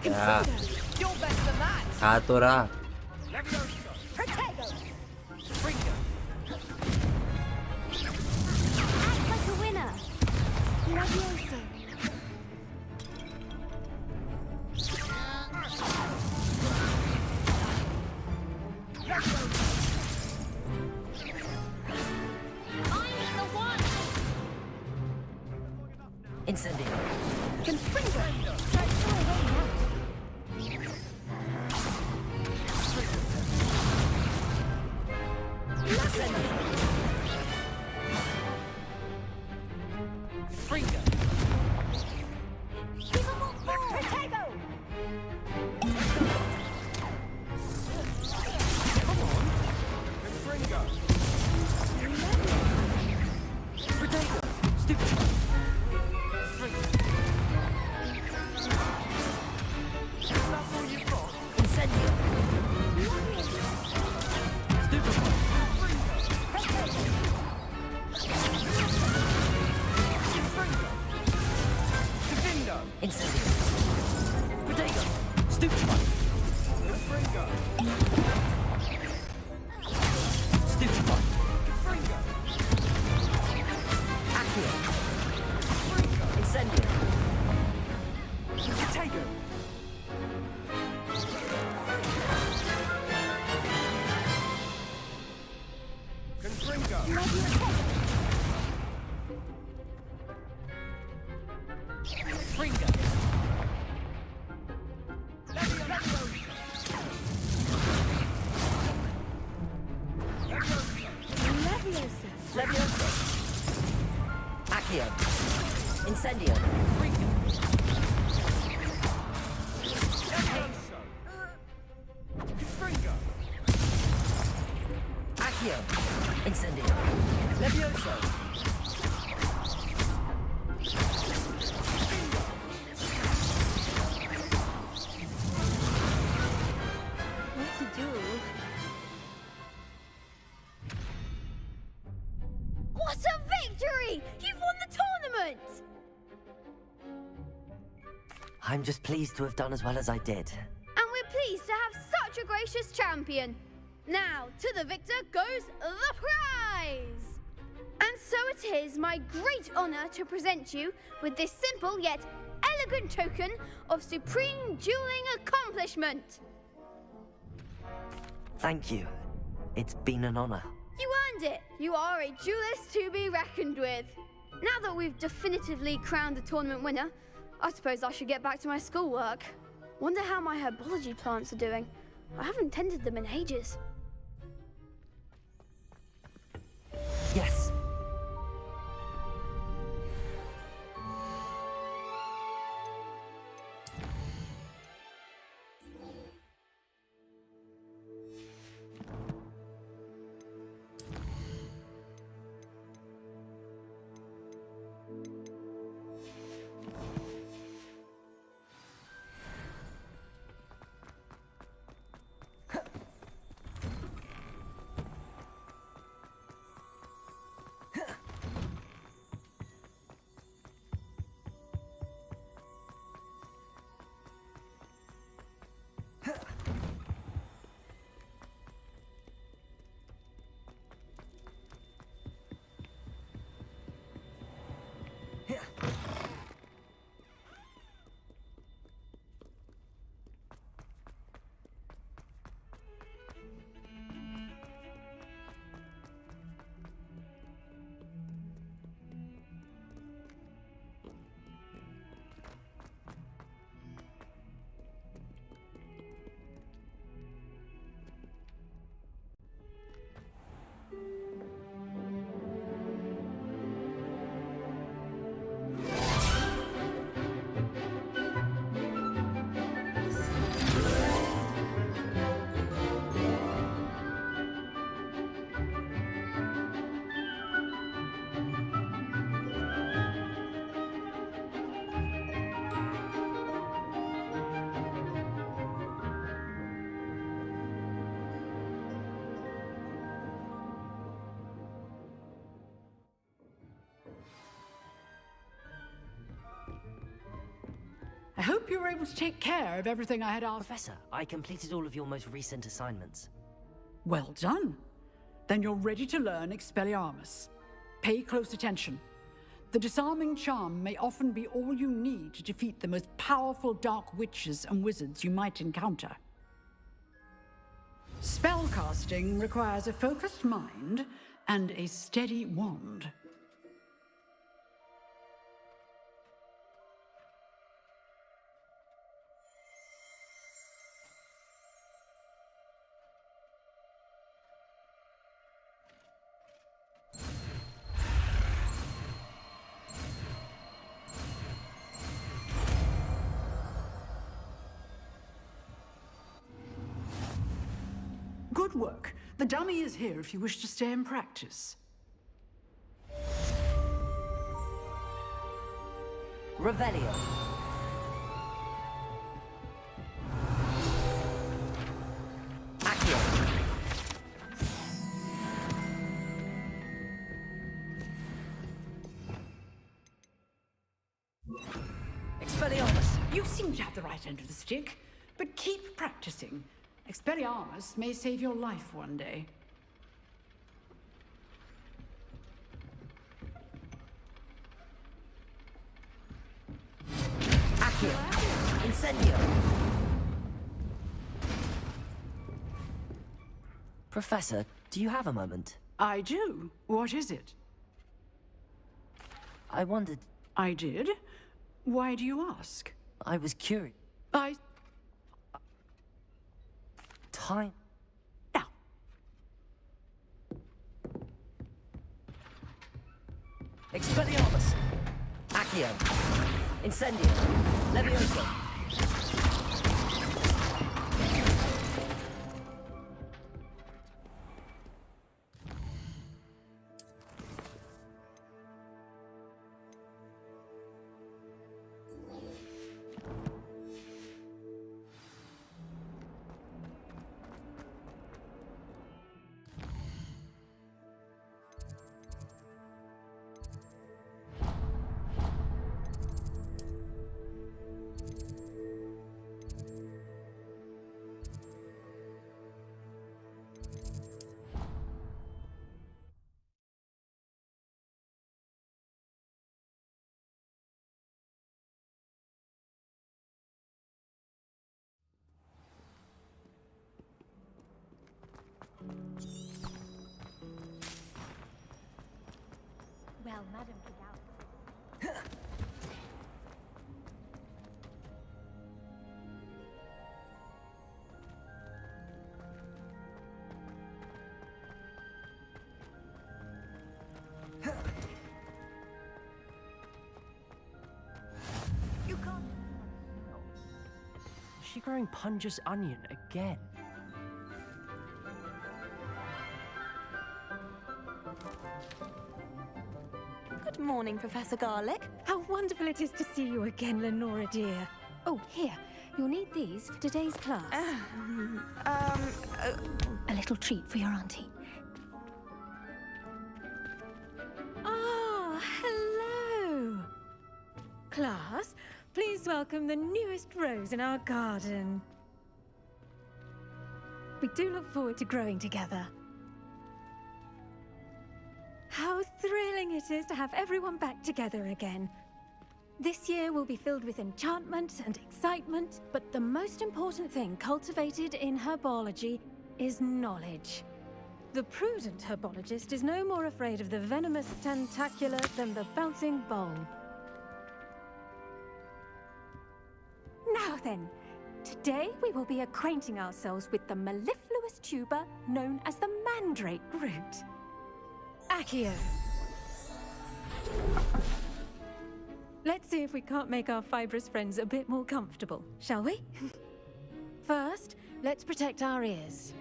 Ya. Satu lah. Act like a winner. Levioso. I'm the one. Incendio. Confronting. Incendio. Accio. Incendio. Levioso. What to do? What a victory! You've won the tournament! I'm just pleased to have done as well as I did. And we're pleased to have such a gracious champion. Now, to the victor goes the prize! And so it is my great honor to present you with this simple yet elegant token of supreme dueling accomplishment. Thank you. It's been an honor. You earned it. You are a duelist to be reckoned with. Now that we've definitively crowned the tournament winner, I suppose I should get back to my schoolwork. Wonder how my herbology plants are doing. I haven't tended them in ages. Yes. I hope you were able to take care of everything I had asked. Professor, I completed all of your most recent assignments. Well done. Then you're ready to learn Expelliarmus. Pay close attention. The disarming charm may often be all you need to defeat the most powerful dark witches and wizards you might encounter. Spellcasting requires a focused mind and a steady wand. Good work. The dummy is here if you wish to stay and practice. Revelio. Accio. Expelliarmus, you seem to have the right end of the stick, but keep practicing. Expelliarmus may save your life one day. Accio. Incendio. Professor, do you have a moment? I do. What is it? I wondered... I did? Why do you ask? I was curious. Time. Now. Expelliarmus. Accio. Incendio. Levioso. Well, Madam Kidal. she growing Punja's onion again? Good morning, Professor Garlic. How wonderful it is to see you again, Lenora dear. Oh, here. You'll need these for today's class. A little treat for your auntie. Ah, hello! Class, please welcome the newest rose in our garden. We do look forward to growing together. How thrilling it is to have everyone back together again. This year will be filled with enchantment and excitement, but the most important thing cultivated in herbology is knowledge. The prudent herbologist is no more afraid of the venomous tentacula than the bouncing bulb. Now then, today we will be acquainting ourselves with the mellifluous tuber known as the mandrake root. Accio. Let's see if we can't make our fibrous friends a bit more comfortable, shall we? First, let's protect our ears.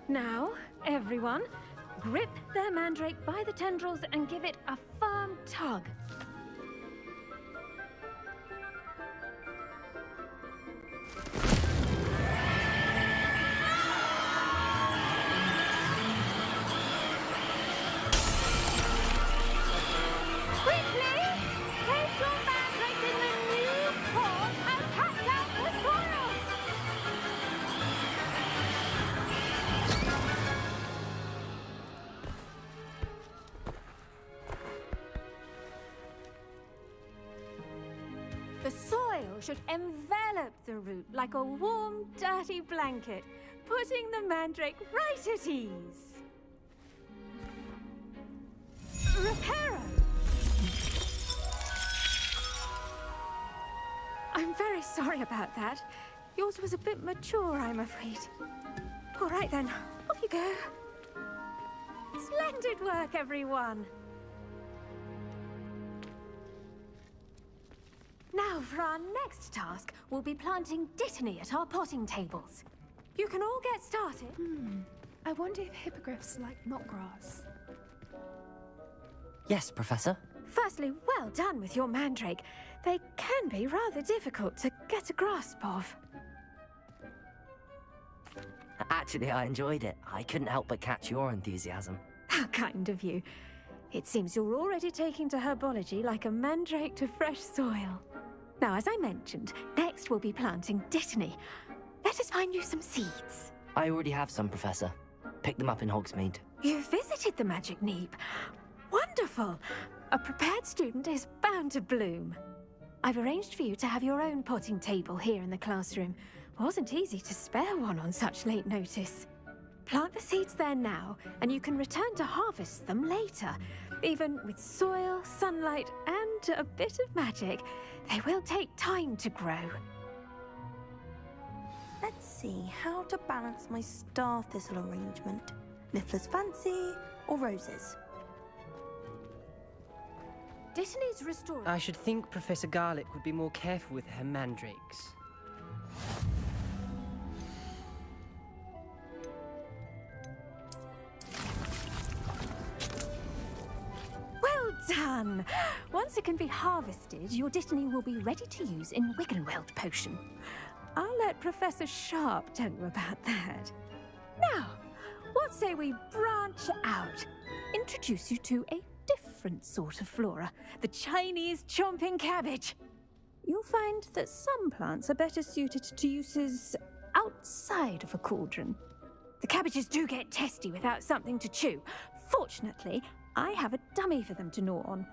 Now, everyone, grip their mandrake by the tendrils and give it a firm tug. The soil should envelop the root like a warm, dirty blanket, putting the mandrake right at ease. Reparo! I'm very sorry about that. Yours was a bit mature, I'm afraid. All right then, off you go. Splendid work, everyone. Now, for our next task, we'll be planting dittany at our potting tables. You can all get started. I wonder if hippogriffs like knotgrass. Yes, Professor. Firstly, well done with your mandrake. They can be rather difficult to get a grasp of. Actually, I enjoyed it. I couldn't help but catch your enthusiasm. How kind of you. It seems you're already taking to herbology like a mandrake to fresh soil. Now, as I mentioned, next we'll be planting dittany. Let us find you some seeds. I already have some, Professor. Picked them up in Hogsmeade. You visited the Magic Neep. Wonderful! A prepared student is bound to bloom. I've arranged for you to have your own potting table here in the classroom. Wasn't easy to spare one on such late notice. Plant the seeds there now, and you can return to harvest them later. Even with soil, sunlight, and a bit of magic, they will take time to grow. Let's see how to balance my star thistle arrangement. Niffler's fancy or roses? Dittany's restored. I should think Professor Garlic would be more careful with her mandrakes. Well done! Once it can be harvested, your dittany will be ready to use in Wiggenweld potion. I'll let Professor Sharp tell you about that. Now, what say we branch out? Introduce you to a different sort of flora, the Chinese chomping cabbage. You'll find that some plants are better suited to uses outside of a cauldron. The cabbages do get testy without something to chew. Fortunately, I have a dummy for them to gnaw on.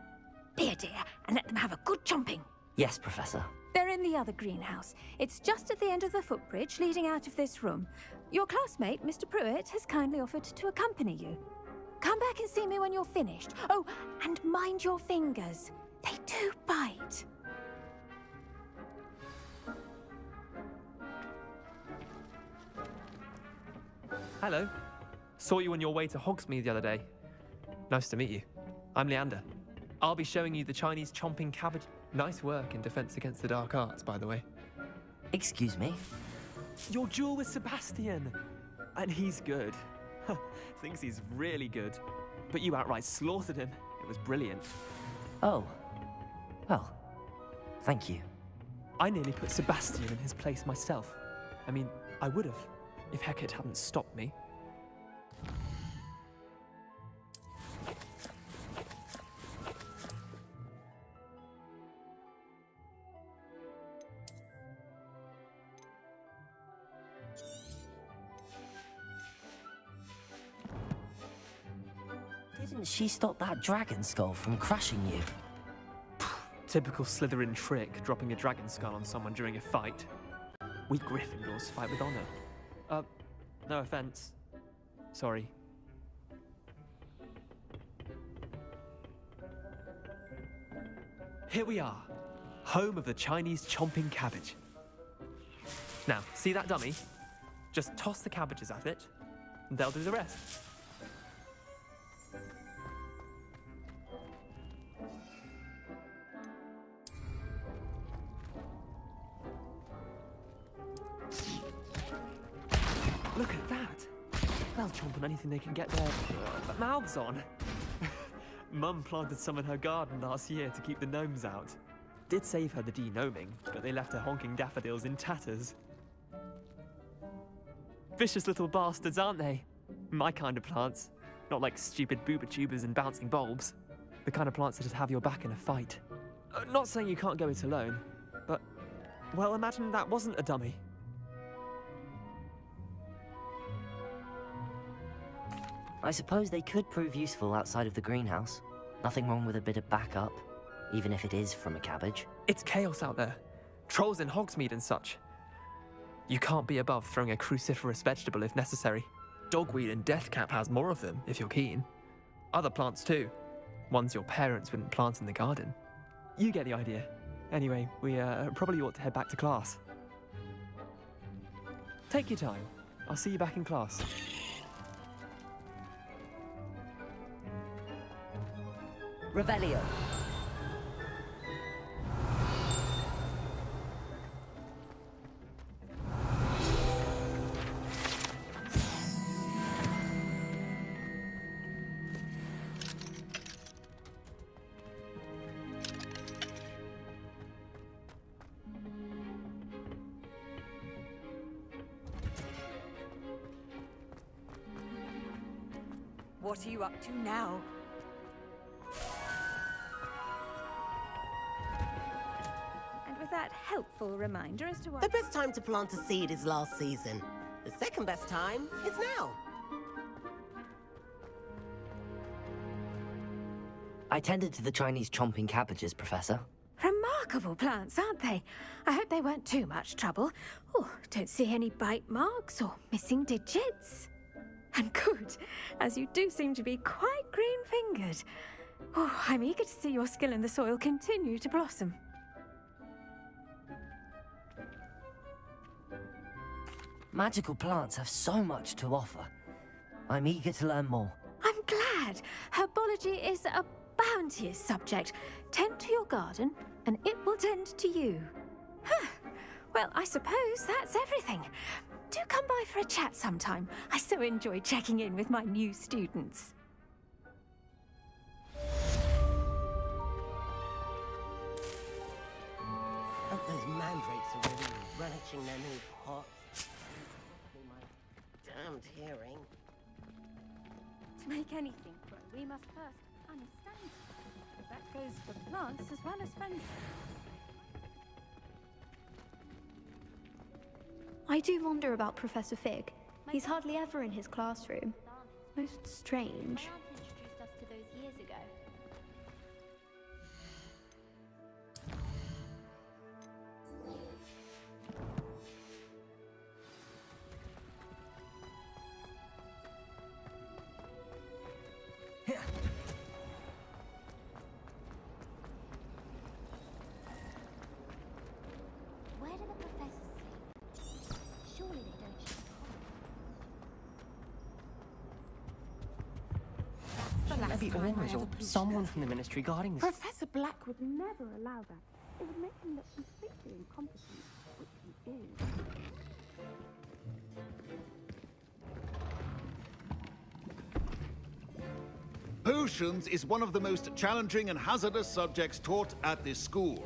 Here, dear, and let them have a good chomping. Yes, Professor. They're in the other greenhouse. It's just at the end of the footbridge leading out of this room. Your classmate, Mr. Pruitt, has kindly offered to accompany you. Come back and see me when you're finished. Oh, and mind your fingers. They do bite. Hello. Saw you on your way to Hogsmeade the other day. Nice to meet you. I'm Leander. I'll be showing you the Chinese chomping cabbage. Nice work in Defense Against the Dark Arts, by the way. Excuse me? Your duel with Sebastian! And he's good. Thinks he's really good. But you outright slaughtered him. It was brilliant. Oh. Well, thank you. I nearly put Sebastian in his place myself. I mean, I would have, if Hecate hadn't stopped me. Didn't she stop that dragon skull from crushing you? Typical Slytherin trick, dropping a dragon skull on someone during a fight. We Gryffindors fight with honor. No offense. Sorry. Here we are, home of the Chinese chomping cabbage. Now, see that dummy? Just toss the cabbages at it, and they'll do the rest. Look at that! They'll chomp on anything they can get their mouths on. Mum planted some in her garden last year to keep the gnomes out. Did save her the de-gnoming, but they left her honking daffodils in tatters. Vicious little bastards, aren't they? My kind of plants. Not like stupid booba tubers and bouncing bulbs. The kind of plants that'd have your back in a fight. Not saying you can't go it alone, but, well, imagine that wasn't a dummy. I suppose they could prove useful outside of the greenhouse. Nothing wrong with a bit of backup, even if it is from a cabbage. It's chaos out there. Trolls in Hogsmeade and such. You can't be above throwing a cruciferous vegetable if necessary. Dogweed and deathcap has more of them, if you're keen. Other plants too. Ones your parents wouldn't plant in the garden. You get the idea. Anyway, we probably ought to head back to class. Take your time. I'll see you back in class. Revelio. What are you up to now? With that helpful reminder as to what... The best time to plant a seed is last season. The second best time is now. I tended to the Chinese chomping cabbages, Professor. Remarkable plants, aren't they? I hope they weren't too much trouble. Oh, don't see any bite marks or missing digits. And good, as you do seem to be quite green-fingered. Oh, I'm eager to see your skill in the soil continue to blossom. Magical plants have so much to offer. I'm eager to learn more. I'm glad. Herbology is a bounteous subject. Tend to your garden, and it will tend to you. Huh. Well, I suppose that's everything. Do come by for a chat sometime. I so enjoy checking in with my new students. Oh, those mandrakes are really relishing their new pots. Damned hearing. To make anything grow, we must first understand it. That goes for plants as well as friends. I do wonder about Professor Fig. He's hardly ever in his classroom. Most strange. My aunt introduced us to those years ago. Where do the professors sleep? Surely they don't share Maybe always, or someone from the ministry guarding this. Professor Black would never allow that. It would make him look completely incompetent, which he is. Potions is one of the most challenging and hazardous subjects taught at this school.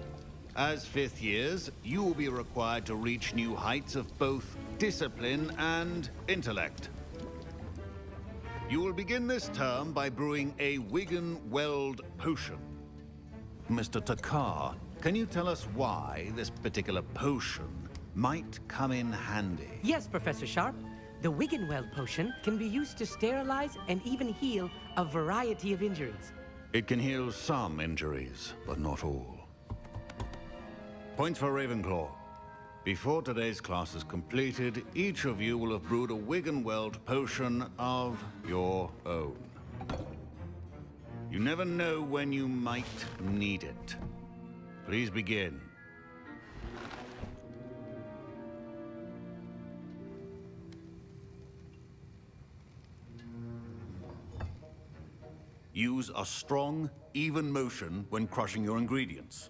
As fifth years, you will be required to reach new heights of both discipline and intellect. You will begin this term by brewing a Wiggenweld potion. Mr. Takar, can you tell us why this particular potion might come in handy? Yes, Professor Sharp. The Wiggenweld potion can be used to sterilize and even heal a variety of injuries. It can heal some injuries, but not all. Points for Ravenclaw. Before today's class is completed, each of you will have brewed a Wiggenweld potion of your own. You never know when you might need it. Please begin. Use a strong, even motion when crushing your ingredients.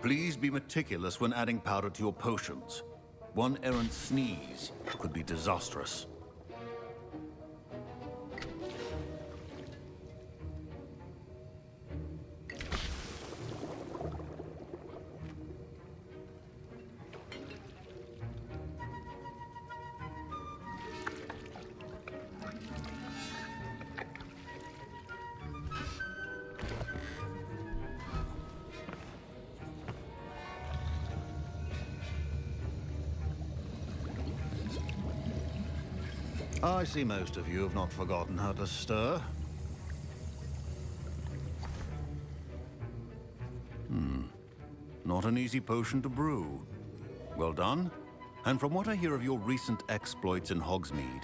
Please be meticulous when adding powder to your potions. One errant sneeze could be disastrous. I see most of you have not forgotten how to stir. Not an easy potion to brew. Well done. And from what I hear of your recent exploits in Hogsmeade,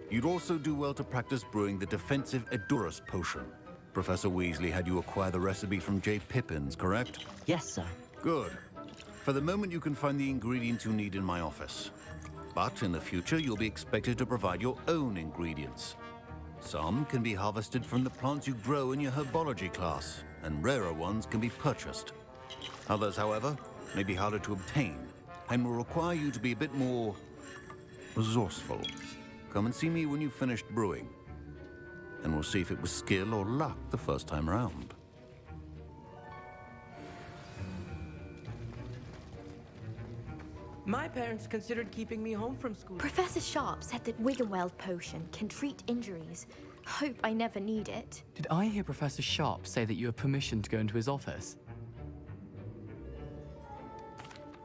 you'd also do well to practice brewing the defensive Edurus potion. Professor Weasley had you acquire the recipe from J. Pippin's, correct? Yes, sir. Good. For the moment, you can find the ingredients you need in my office. But in the future, you'll be expected to provide your own ingredients. Some can be harvested from the plants you grow in your herbology class, and rarer ones can be purchased. Others, however, may be harder to obtain, and will require you to be a bit more resourceful. Come and see me when you've finished brewing, and we'll see if it was skill or luck the first time around. My parents considered keeping me home from school. Professor Sharp said that Wiggenweld potion can treat injuries. Hope I never need it. Did I hear Professor Sharp say that you have permission to go into his office?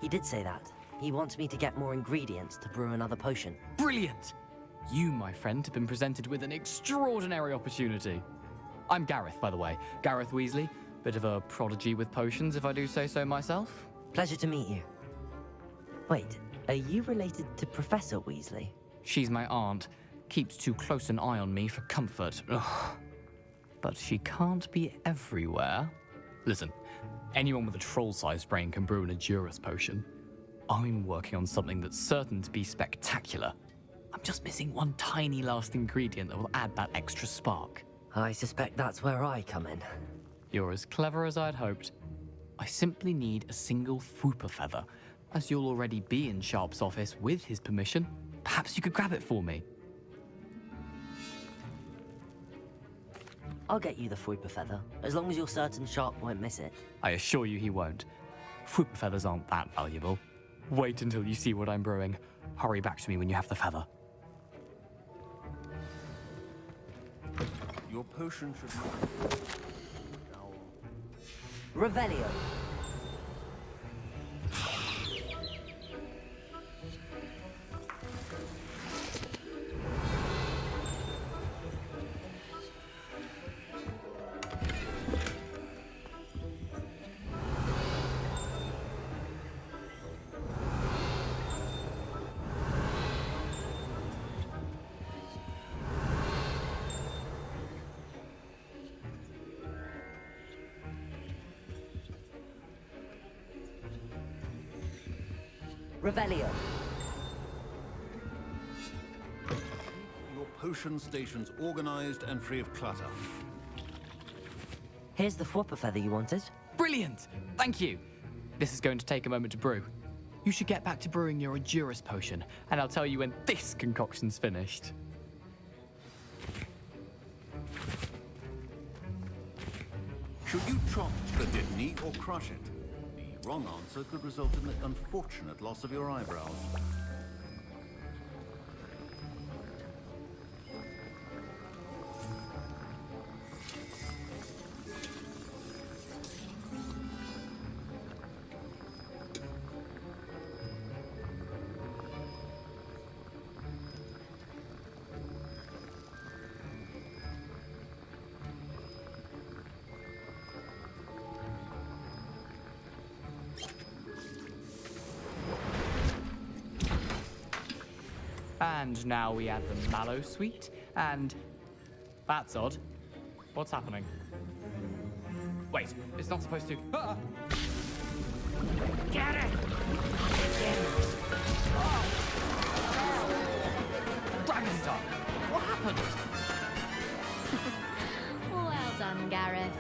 He did say that. He wants me to get more ingredients to brew another potion. Brilliant! You, my friend, have been presented with an extraordinary opportunity. I'm Gareth, by the way. Gareth Weasley. Bit of a prodigy with potions, if I do say so myself. Pleasure to meet you. Wait, are you related to Professor Weasley? She's my aunt. Keeps too close an eye on me for comfort. Ugh. But she can't be everywhere. Listen, anyone with a troll-sized brain can brew an Edurus potion. I'm working on something that's certain to be spectacular. I'm just missing one tiny last ingredient that will add that extra spark. I suspect that's where I come in. You're as clever as I'd hoped. I simply need a single Fwooper feather. As you'll already be in Sharp's office with his permission, perhaps you could grab it for me. I'll get you the Fwooper feather, as long as you're certain Sharp won't miss it. I assure you he won't. Fwooper feathers aren't that valuable. Wait until you see what I'm brewing. Hurry back to me when you have the feather. Your potion should... Revelio. Revelio. Your potion stations organized and free of clutter. Here's the Fwopper feather you wanted. Brilliant! Thank you! This is going to take a moment to brew. You should get back to brewing your Endurus potion, and I'll tell you when this concoction's finished. Should you chop the Didney or crush it? The wrong answer could result in the unfortunate loss of your eyebrows. And now we add the mallow sweet, and... That's odd. What's happening? Wait, it's not supposed to... Ah! Get it! Dragonstar! What happened? Well done, Gareth.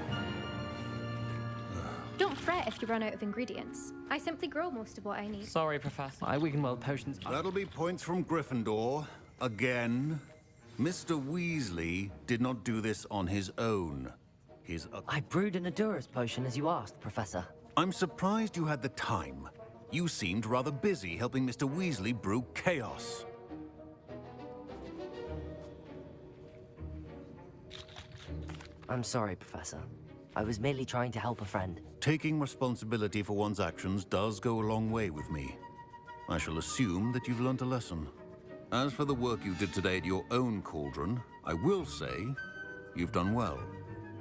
Don't fret if you run out of ingredients. I simply grow most of what I need. Sorry, Professor. My Wiggenweld potions... That'll be points from Gryffindor. Again. Mr. Weasley did not do this on his own. I brewed an Endurus potion as you asked, Professor. I'm surprised you had the time. You seemed rather busy helping Mr. Weasley brew chaos. I'm sorry, Professor. I was merely trying to help a friend. Taking responsibility for one's actions does go a long way with me. I shall assume that you've learnt a lesson. As for the work you did today at your own cauldron, I will say you've done well.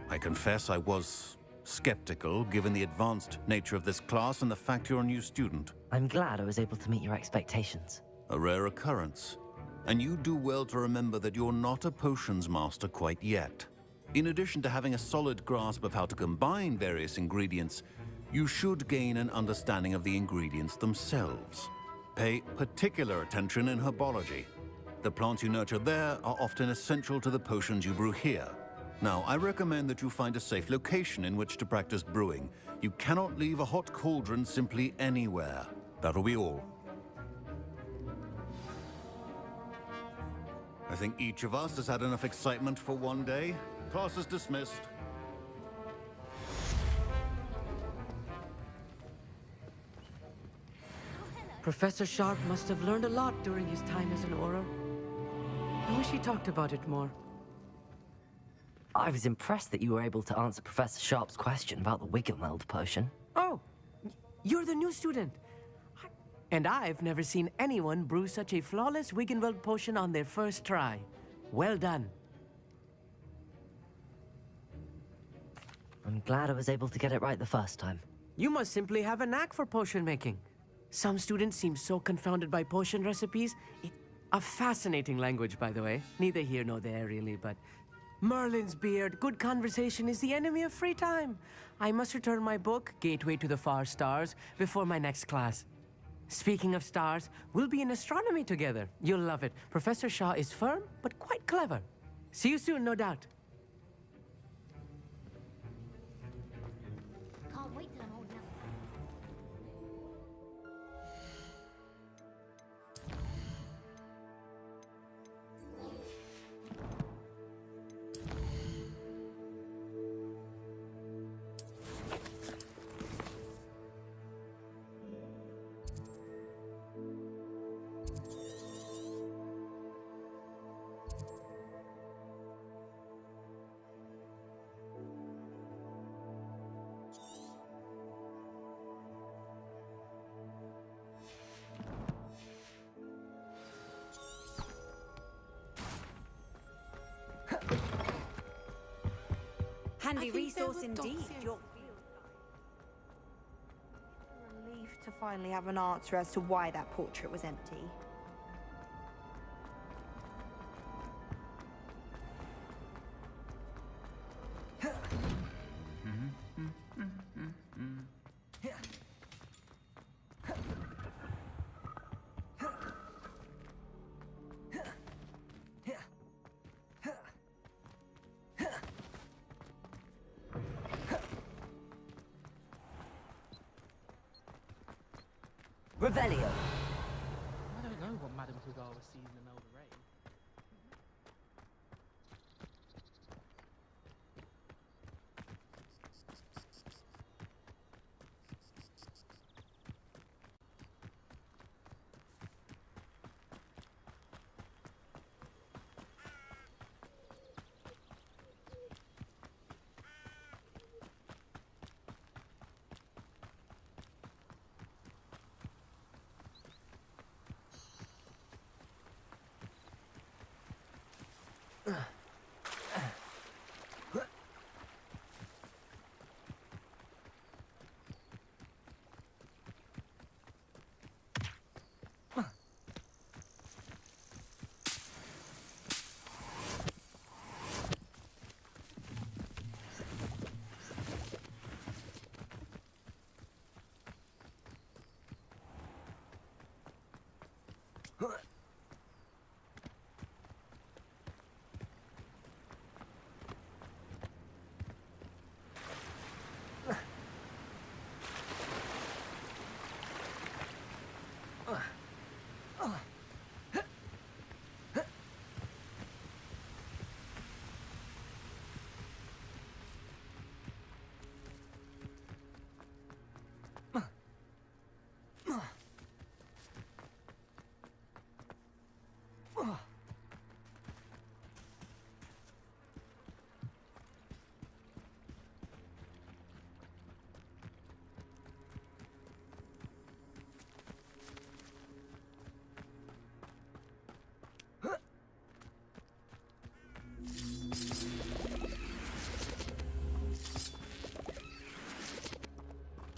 I confess I was skeptical, given the advanced nature of this class and the fact you're a new student. I'm glad I was able to meet your expectations. A rare occurrence. And you do well to remember that you're not a potions master quite yet. In addition to having a solid grasp of how to combine various ingredients, you should gain an understanding of the ingredients themselves. Pay particular attention in herbology. The plants you nurture there are often essential to the potions you brew here. Now, I recommend that you find a safe location in which to practice brewing. You cannot leave a hot cauldron simply anywhere. That'll be all. I think each of us has had enough excitement for one day. Class is dismissed. Professor Sharp must have learned a lot during his time as an Auror. I wish he talked about it more. I was impressed that you were able to answer Professor Sharp's question about the Wiggenweld potion. Oh, you're the new student. And I've never seen anyone brew such a flawless Wiggenweld potion on their first try. Well done. I'm glad I was able to get it right the first time. You must simply have a knack for potion making. Some students seem so confounded by potion recipes. It's a fascinating language, by the way. Neither here nor there, really, but... Merlin's beard, good conversation is the enemy of free time. I must return my book, Gateway to the Far Stars, before my next class. Speaking of stars, we'll be in astronomy together. You'll love it. Professor Shaw is firm, but quite clever. See you soon, no doubt. Can't wait till I'm old enough. Handy resource indeed. You're relieved to finally have an answer as to why that portrait was empty. Revelio. I don't know what Madame Kugara sees in Elder Ray.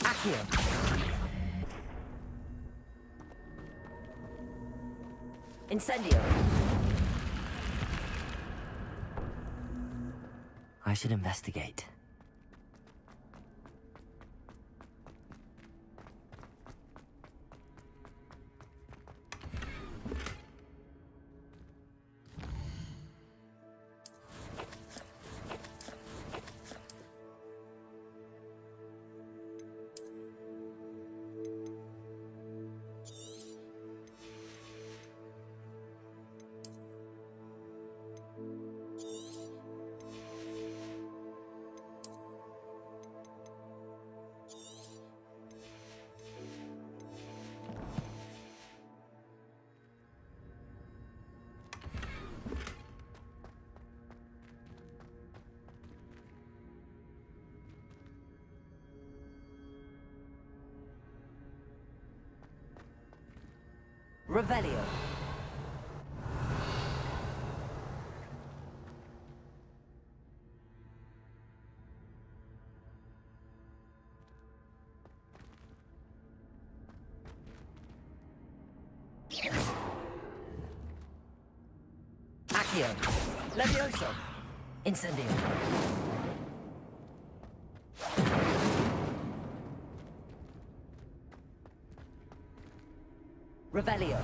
Accio. Incendio. I should investigate. Revelio. Accio. Levioso. Incendio. Revelio.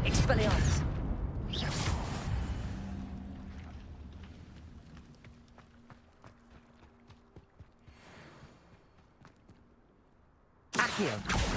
Expelliarmus. Accio.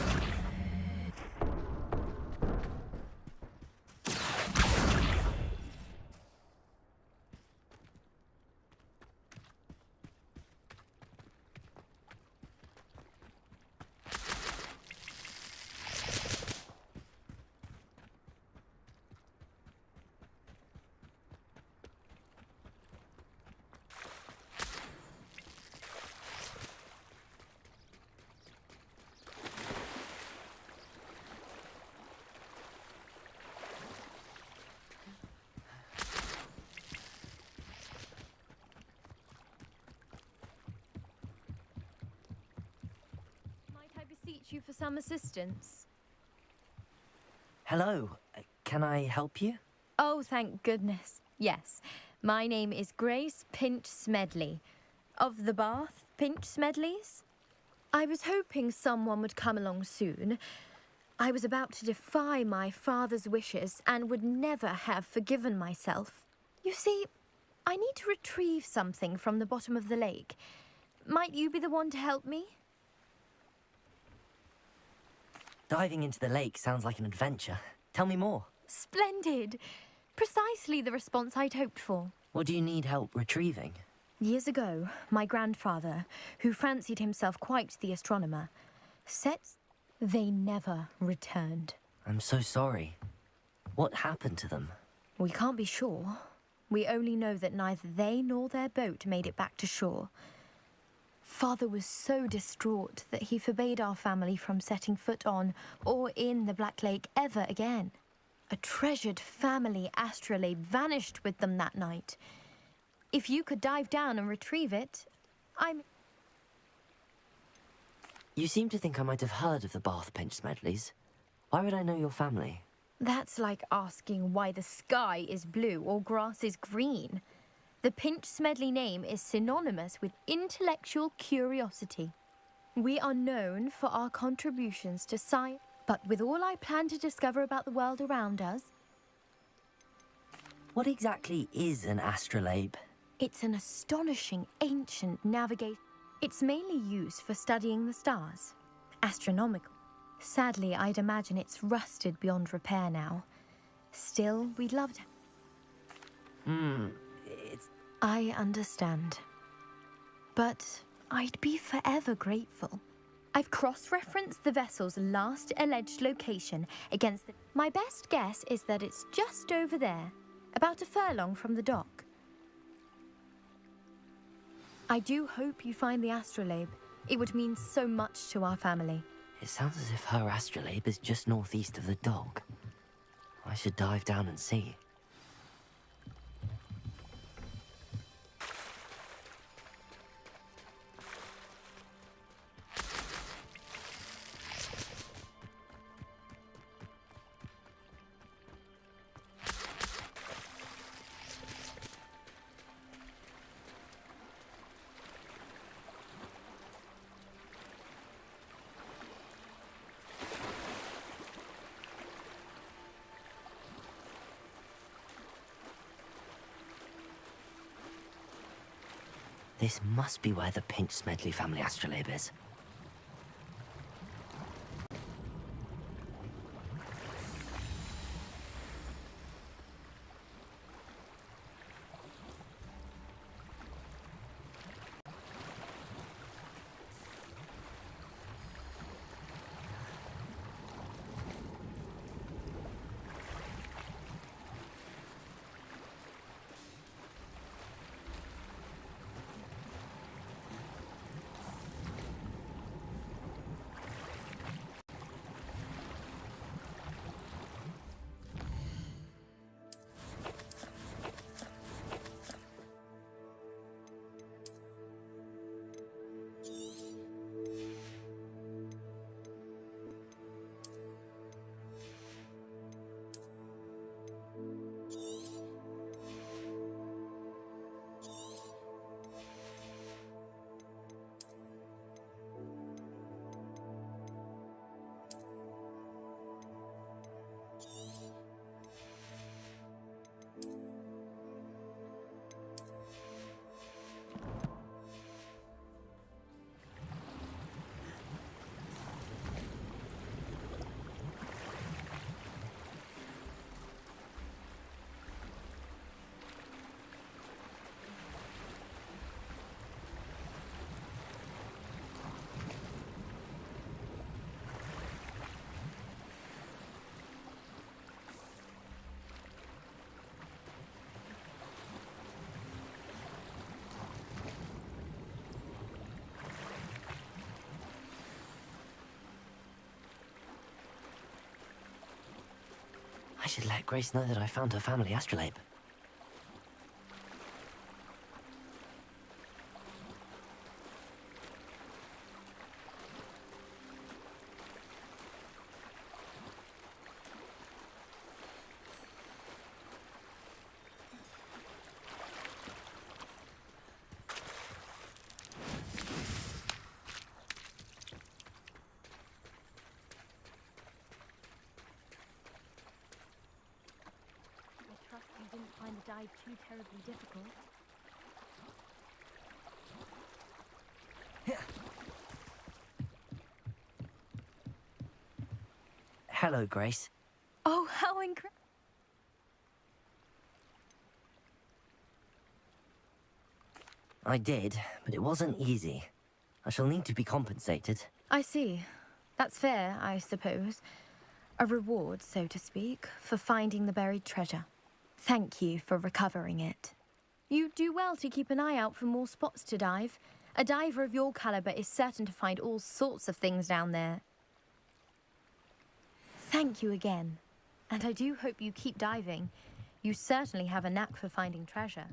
you for some assistance? Hello, can I help you? Oh, thank goodness. Yes, my name is Grace Pinch Smedley, of the Bath Pinch Smedleys. I was hoping someone would come along soon. I was about to defy my father's wishes and would never have forgiven myself. You see, I need to retrieve something from the bottom of the lake. Might you be the one to help me? Diving into the lake sounds like an adventure. Tell me more. Splendid! Precisely the response I'd hoped for. What do you need help retrieving? Years ago, my grandfather, who fancied himself quite the astronomer, they never returned. I'm so sorry. What happened to them? We can't be sure. We only know that neither they nor their boat made it back to shore. Father was so distraught that he forbade our family from setting foot on or in the Black Lake ever again. A treasured family astrolabe vanished with them that night. If you could dive down and retrieve it, You seem to think I might have heard of the Bath Pinch Smedleys. Why would I know your family? That's like asking why the sky is blue or grass is green. The Pinch Smedley name is synonymous with intellectual curiosity. We are known for our contributions to science, but with all I plan to discover about the world around us... What exactly is an astrolabe? It's an astonishing ancient navigation. It's mainly used for studying the stars. Astronomical. Sadly, I'd imagine it's rusted beyond repair now. Still, we'd love to... I understand. But I'd be forever grateful. I've cross-referenced the vessel's last alleged location against the... My best guess is that it's just over there, about a furlong from the dock. I do hope you find the astrolabe. It would mean so much to our family. It sounds as if her astrolabe is just northeast of the dock. I should dive down and see. This must be where the Pinch Smedley family astrolabe is. I should let Grace know that I found her family astrolabe. dive too terribly difficult. Hello, Grace. Oh, how incredible! I did, but it wasn't easy. I shall need to be compensated. I see. That's fair, I suppose. A reward, so to speak, for finding the buried treasure. Thank you for recovering it. You do well to keep an eye out for more spots to dive. A diver of your caliber is certain to find all sorts of things down there. Thank you again. And I do hope you keep diving. You certainly have a knack for finding treasure.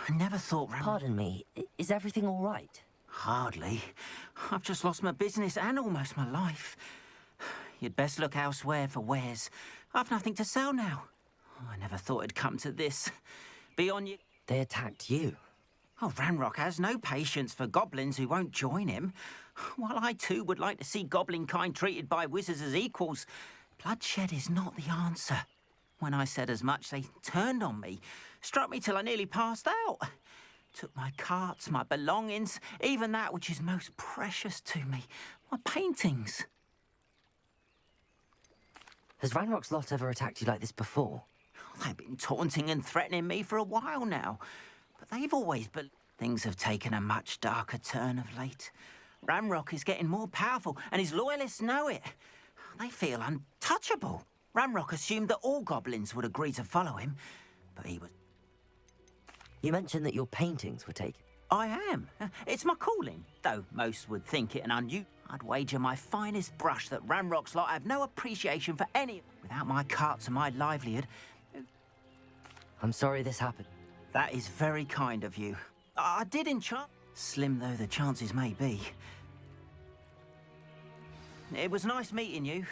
I never thought... Pardon me, is everything all right? Hardly. I've just lost my business and almost my life. You'd best look elsewhere for wares. I've nothing to sell now. I never thought it'd come to this. Be on you... They attacked you? Oh, Ranrock has no patience for goblins who won't join him. While I too would like to see goblin kind treated by wizards as equals, bloodshed is not the answer. When I said as much, they turned on me, struck me till I nearly passed out. Took my carts, my belongings, even that which is most precious to me, my paintings. Has Ranrock's lot ever attacked you like this before? They've been taunting and threatening me for a while now, but they've always believed. Things have taken a much darker turn of late. Ranrock is getting more powerful, and his loyalists know it. They feel untouchable. Ranrock assumed that all goblins would agree to follow him, but he was... You mentioned that your paintings were taken. I am. It's my calling, though most would think it an unusual. I'd wager my finest brush that Ranrock's lot have no appreciation for any... Without my carts and my livelihood... I'm sorry this happened. That is very kind of you. I did enchant... Slim though the chances may be. It was nice meeting you.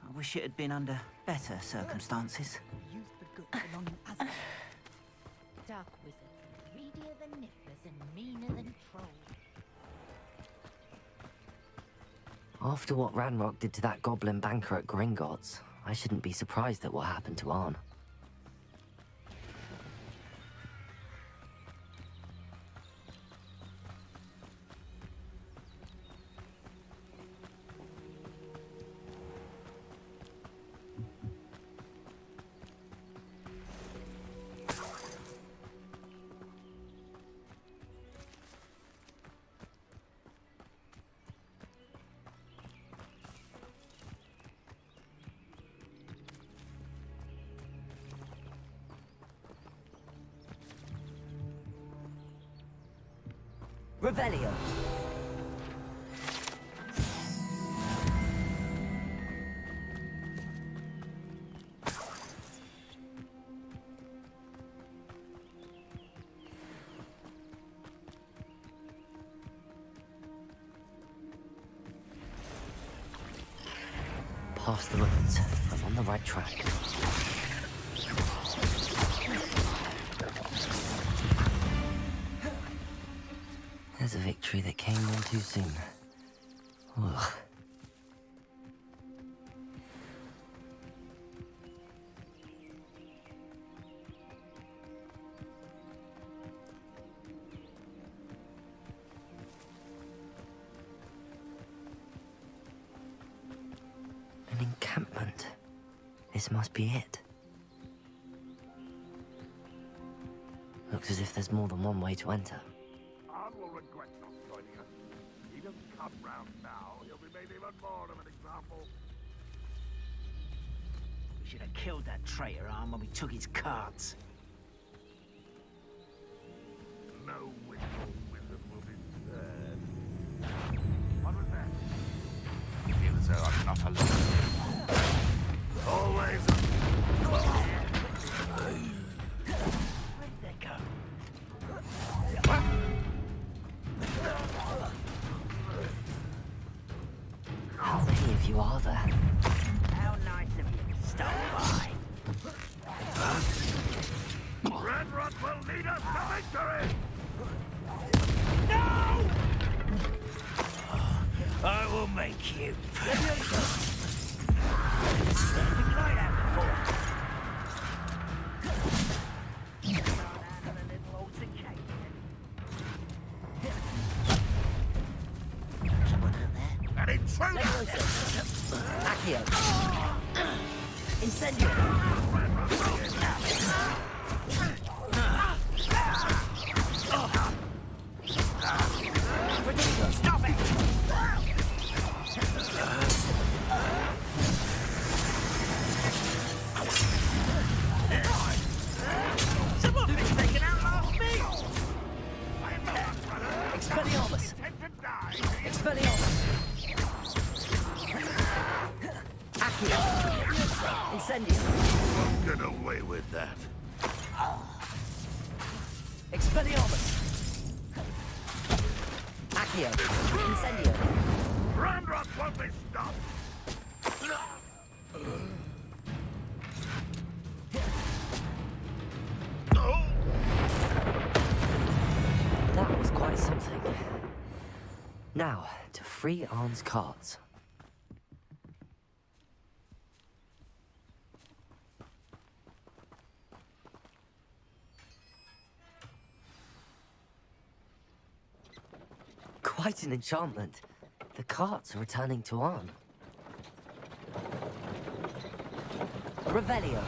I wish it had been under better circumstances. Used for good belonging as Dark wizards, greedier than nifflers and meaner than trolls. After what Ranrock did to that goblin banker at Gringotts, I shouldn't be surprised at what happened to Arn. Revelio. Past the ruins. I'm on the right track. There's a victory that came on too soon. Ugh. An encampment. This must be it. Looks as if there's more than one way to enter. Will regret not joining us. He doesn't come round now. He'll be made even more of an example. We should have killed that traitor Arm when we took his carts. No wishful wizard will be spared. What was that? I feel as though I'm not alone. Always. Where'd they go? you are there. How nice of you to stop by. Red Rock will lead us to victory! No! I will make you. Nothing like that before. Someone out there? An intruder! Accio! Incendio! Ridiculous! Stop it! Someone been taken out last me! Expelliarmus! Expelliarmus! Accio! Incendio! Won't get away with that. Expelliarmus! Accio! Incendio! Ramrock won't be stopped! That was quite something. Now, to free Arn's cards. Quite an enchantment. The carts are returning to Arn. Revelio.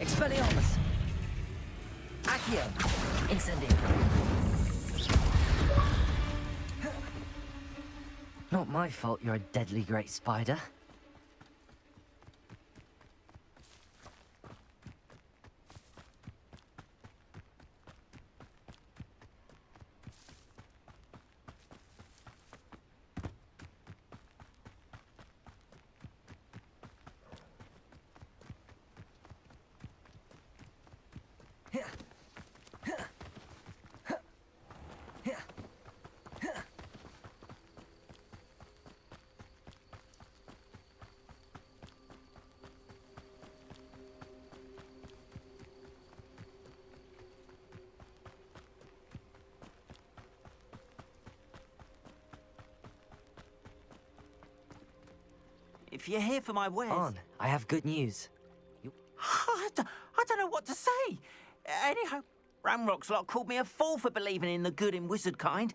Expelliarmus! Accio! Incendio! Not my fault you're a deadly great spider. If you're here for my wares... Arn, I have good news. I don't know what to say. Anyhow, Ramrock's lot called me a fool for believing in the good in wizard kind.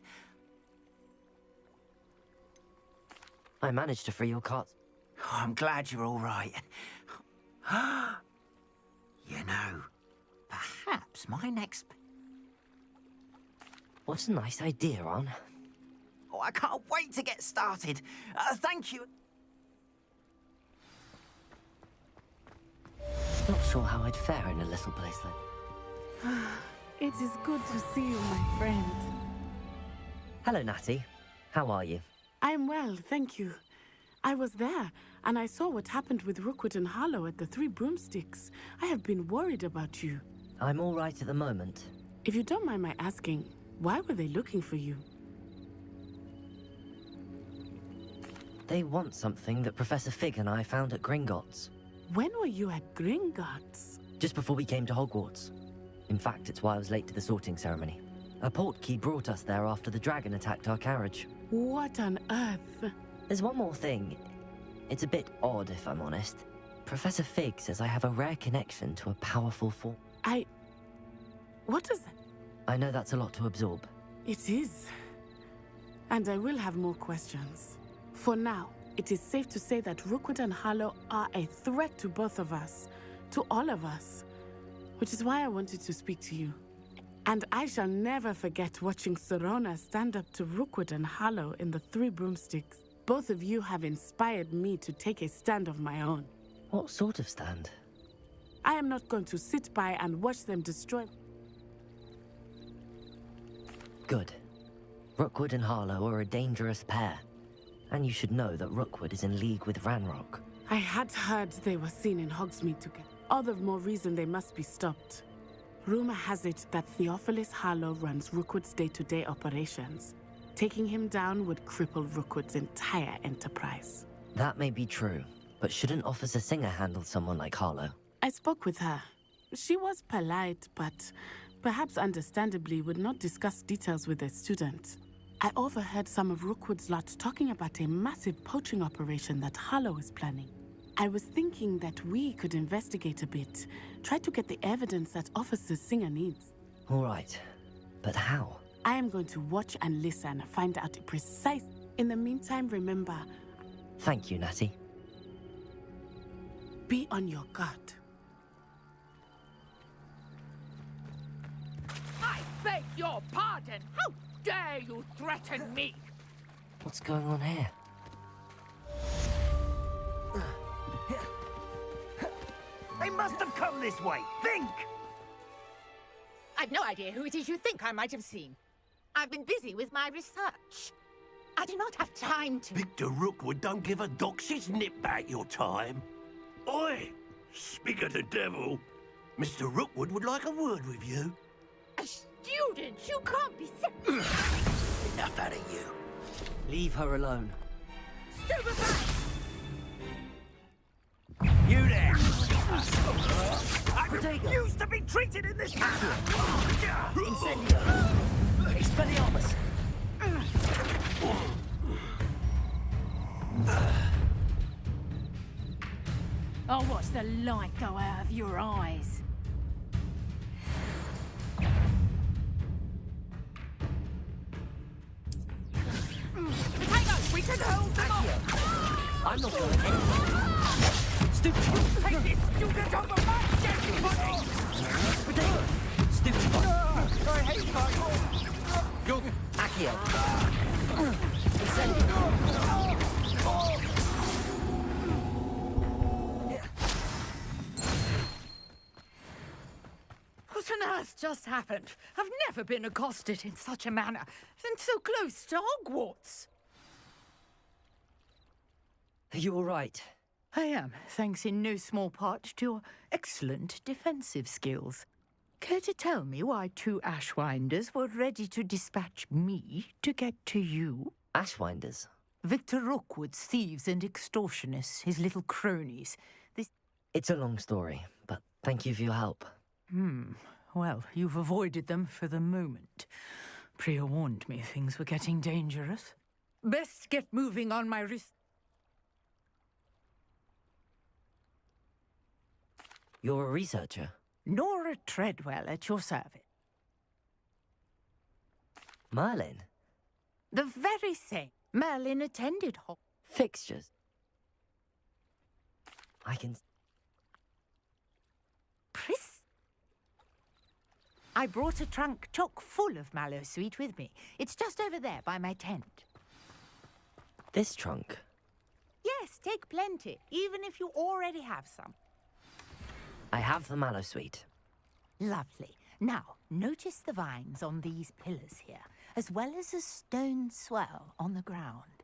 I managed to free your carts. Oh, I'm glad you're all right. You know, perhaps my next... What a nice idea, Ron. Oh, I can't wait to get started. Thank you. Not sure how I'd fare in a little place like... It is good to see you, my friend. Hello, Natty. How are you? I'm well, thank you. I was there, and I saw what happened with Rookwood and Harlow at the Three Broomsticks. I have been worried about you. I'm all right at the moment. If you don't mind my asking, why were they looking for you? They want something that Professor Fig and I found at Gringotts. When were you at Gringotts? Just before we came to Hogwarts. In fact, it's why I was late to the sorting ceremony. A portkey brought us there after the dragon attacked our carriage. What on earth? There's one more thing. It's a bit odd, if I'm honest. Professor Fig says I have a rare connection to a powerful force. What is that? I know that's a lot to absorb. It is. And I will have more questions. For now, it is safe to say that Rookwood and Harlow are a threat to both of us. To all of us. Which is why I wanted to speak to you. And I shall never forget watching Serona stand up to Rookwood and Harlow in the Three Broomsticks. Both of you have inspired me to take a stand of my own. What sort of stand? I am not going to sit by and watch them destroy... Good. Rookwood and Harlow are a dangerous pair. And you should know that Rookwood is in league with Ranrock. I had heard they were seen in Hogsmeade together. All the more reason they must be stopped. Rumor has it that Theophilus Harlow runs Rookwood's day-to-day operations. Taking him down would cripple Rookwood's entire enterprise. That may be true, but shouldn't Officer Singer handle someone like Harlow? I spoke with her. She was polite, but perhaps understandably would not discuss details with a student. I overheard some of Rookwood's lot talking about a massive poaching operation that Harlow is planning. I was thinking that we could investigate a bit, try to get the evidence that Officer Singer needs. All right, but how? I am going to watch and listen, find out the precise... In the meantime, remember... Thank you, Natty. Be on your guard. I beg your pardon! How dare you threaten me? What's going on here? They must have come this way. Think! I've no idea who it is you think I might have seen. I've been busy with my research. I do not have time to... Victor Rookwood don't give a doxy's nip back your time. Oi! Speak of the devil. Mr. Rookwood would like a word with you. A student? You can't be sick. Enough out of you. Leave her alone. Stupid back! You there! I refuse to be treated in this manner! Incendio! Expelliarmus! I'll watch the light go out of your eyes. Hang on, we can hold them off! I'm not going anywhere. Stupid! Take this student over my dead body! Stupid! I hate my home! Go! Accio! Incendio! What on earth just happened? I've never been accosted in such a manner, and so close to Hogwarts. Are you all right? I am, thanks in no small part to your excellent defensive skills. Care to tell me why two Ashwinders were ready to dispatch me to get to you? Ashwinders? Victor Rookwood's thieves and extortionists, his little cronies. It's a long story, but thank you for your help. Well, you've avoided them for the moment. Priya warned me things were getting dangerous. Best get moving on my wrist. You're a researcher? Nora Treadwell at your service. Merlin? The very same. Merlin attended Fixtures? I brought a trunk chock full of mallowsweet with me. It's just over there by my tent. This trunk? Yes, take plenty, even if you already have some. I have the mallowsweet. Lovely. Now, notice the vines on these pillars here, as well as a stone swell on the ground.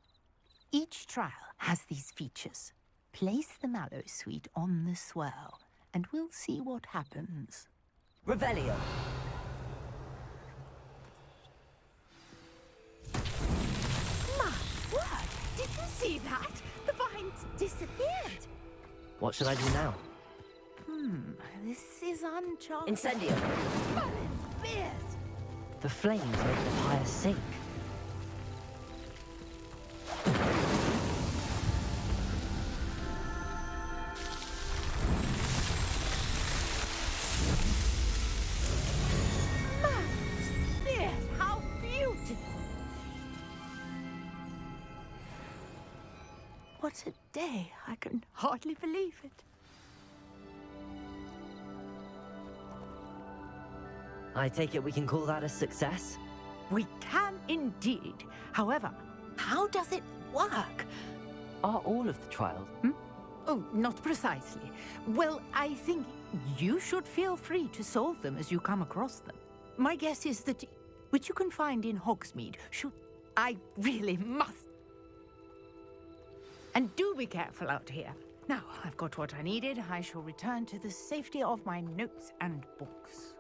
Each trial has these features. Place the mallowsweet on the swell, and we'll see what happens. Revelio. My word! Did you see that? The vines disappeared. What should I do now? This is uncharted. Incendio. Merlin's beard! The flames make the fire sink. Merlin's beard! How beautiful! What a day! I can hardly believe it. I take it we can call that a success? We can indeed. However, how does it work? Are all of the trials? Oh, not precisely. Well, I think you should feel free to solve them as you come across them. My guess is that which you can find in Hogsmeade should... I really must. And do be careful out here. Now, I've got what I needed. I shall return to the safety of my notes and books.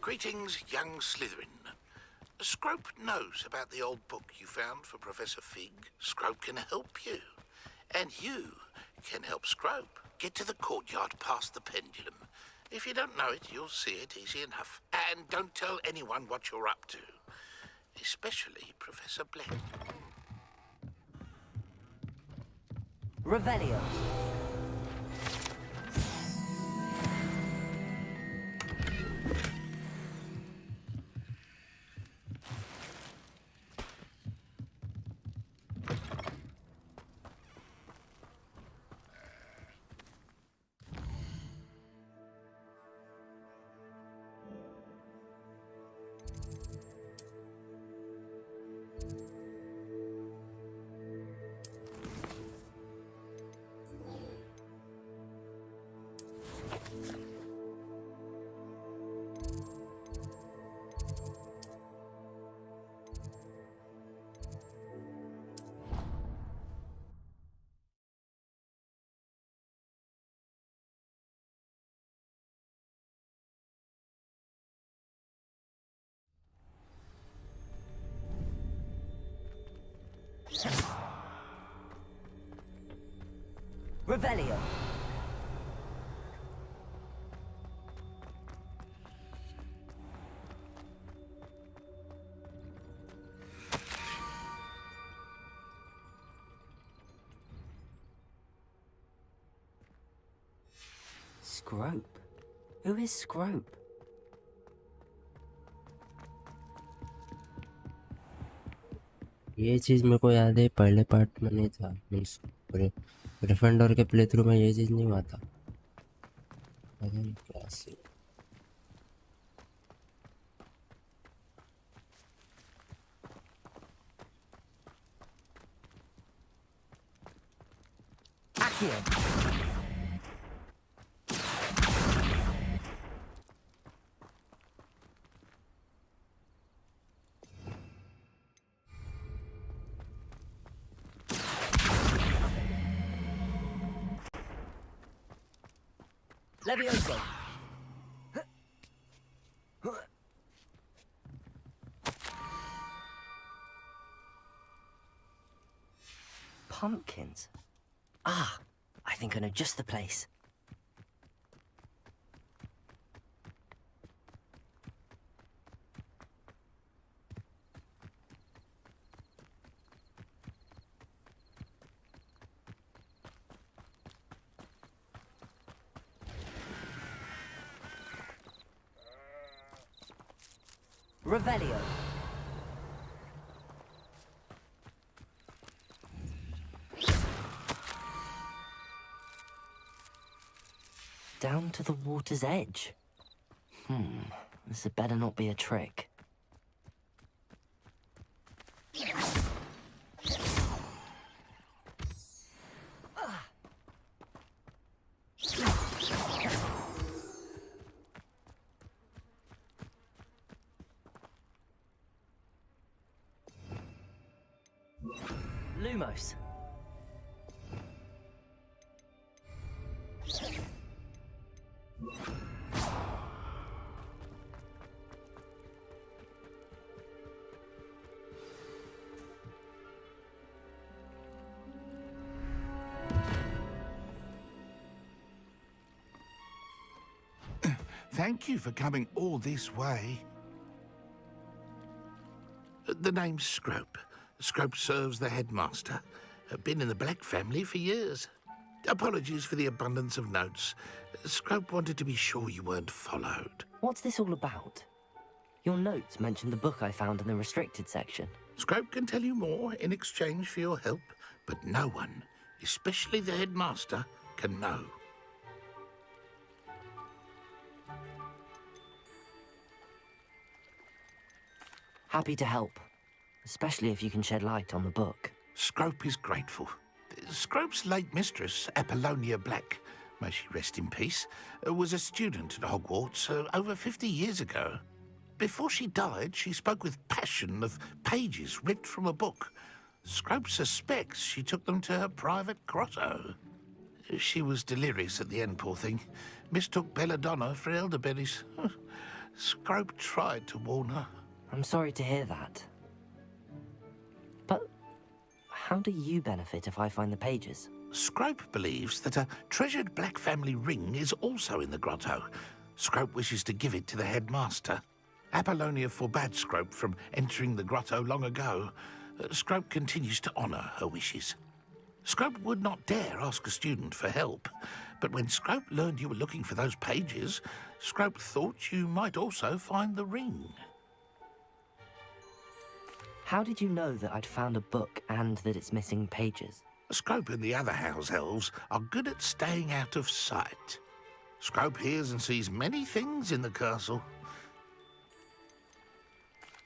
Greetings, young Slytherin. Scrope knows about the old book you found for Professor Fig. Scrope can help you. And you can help Scrope get to the courtyard past the pendulum. If you don't know it, you'll see it easy enough. And don't tell anyone what you're up to. Especially Professor Black. Revelio. Revelio. Scrope? Who is Scrope? ये चीज़ मेरे को याद है पहले part में नहीं था means Gryffindor के प्ले थ्रू में ये चीज़ नहीं हुआ था पता नहीं क्या से Levioso. Pumpkins. Ah, I think I know just the place. Revelio. Down to the water's edge. This had better not be a trick. Lumos. Thank you for coming all this way. The name's Scrope. Scrope serves the headmaster. Been in the Black family for years. Apologies for the abundance of notes. Scrope wanted to be sure you weren't followed. What's this all about? Your notes mentioned the book I found in the restricted section. Scrope can tell you more in exchange for your help, but no one, especially the headmaster, can know. Happy to help, especially if you can shed light on the book. Scrope is grateful. Scrope's late mistress, Apollonia Black, may she rest in peace, was a student at Hogwarts over 50 years ago. Before she died, she spoke with passion of pages ripped from a book. Scrope suspects she took them to her private grotto. She was delirious at the end, poor thing. Mistook belladonna for elderberries. Scrope tried to warn her. I'm sorry to hear that. But how do you benefit if I find the pages? Scrope believes that a treasured Black family ring is also in the grotto. Scrope wishes to give it to the headmaster. Apollonia forbade Scrope from entering the grotto long ago. Scrope continues to honour her wishes. Scrope would not dare ask a student for help, but when Scrope learned you were looking for those pages, Scrope thought you might also find the ring. How did you know that I'd found a book and that it's missing pages? Scrope and the other house elves are good at staying out of sight. Scrope hears and sees many things in the castle.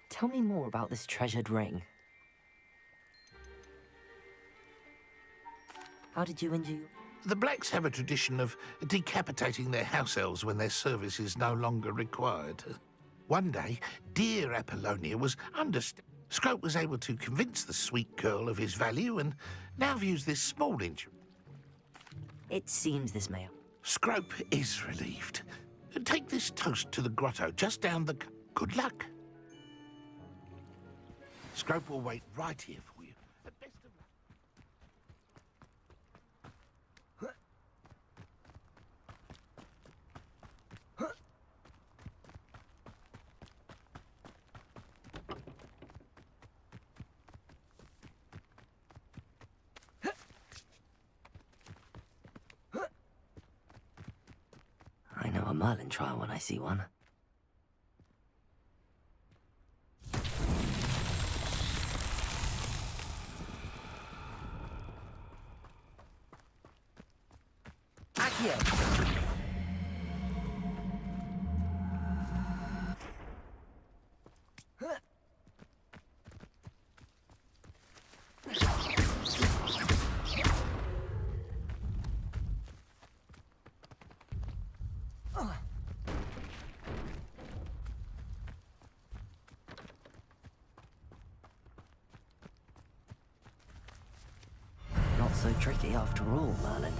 Tell me more about this treasured ring. How did you injure? The Blacks have a tradition of decapitating their house elves when their service is no longer required. One day, dear Apollonia was understated. Scrope was able to convince the sweet girl of his value and now views this small injury. It seems this may... Scrope is relieved. Take this toast to the grotto just down the... Good luck. Scrope will wait right here for you. Best of luck. I know a Merlin trial when I see one. Accio! Not so tricky after all, Merlin.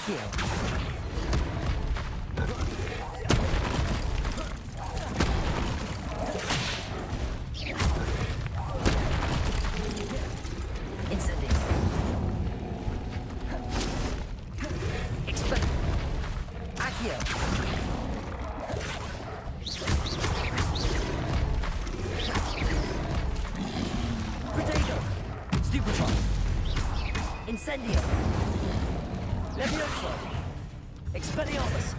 Accio. Incendio. Expel. Accio. Protego. Stupefy. Incendio. Levioso. Expelliarmus.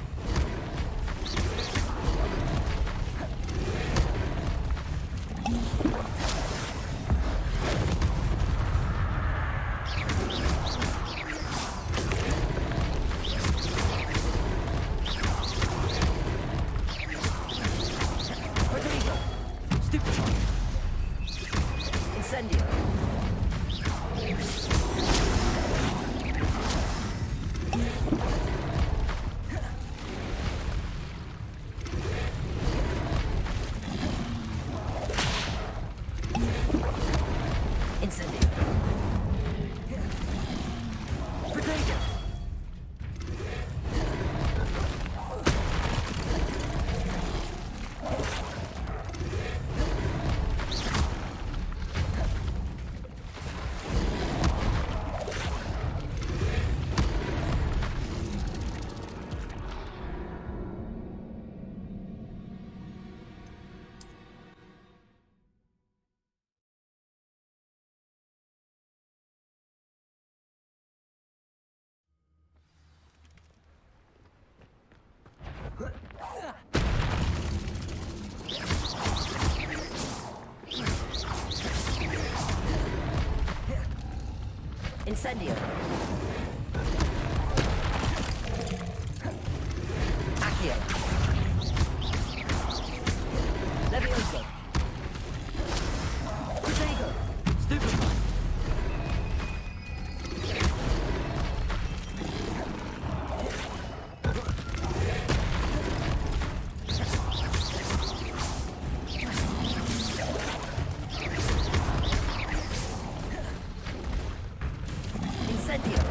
Protego. Stupefy. Incendio. Incendio. Protego. Incendio. Accio. Levioso. Protego. Stupefy. Incendio.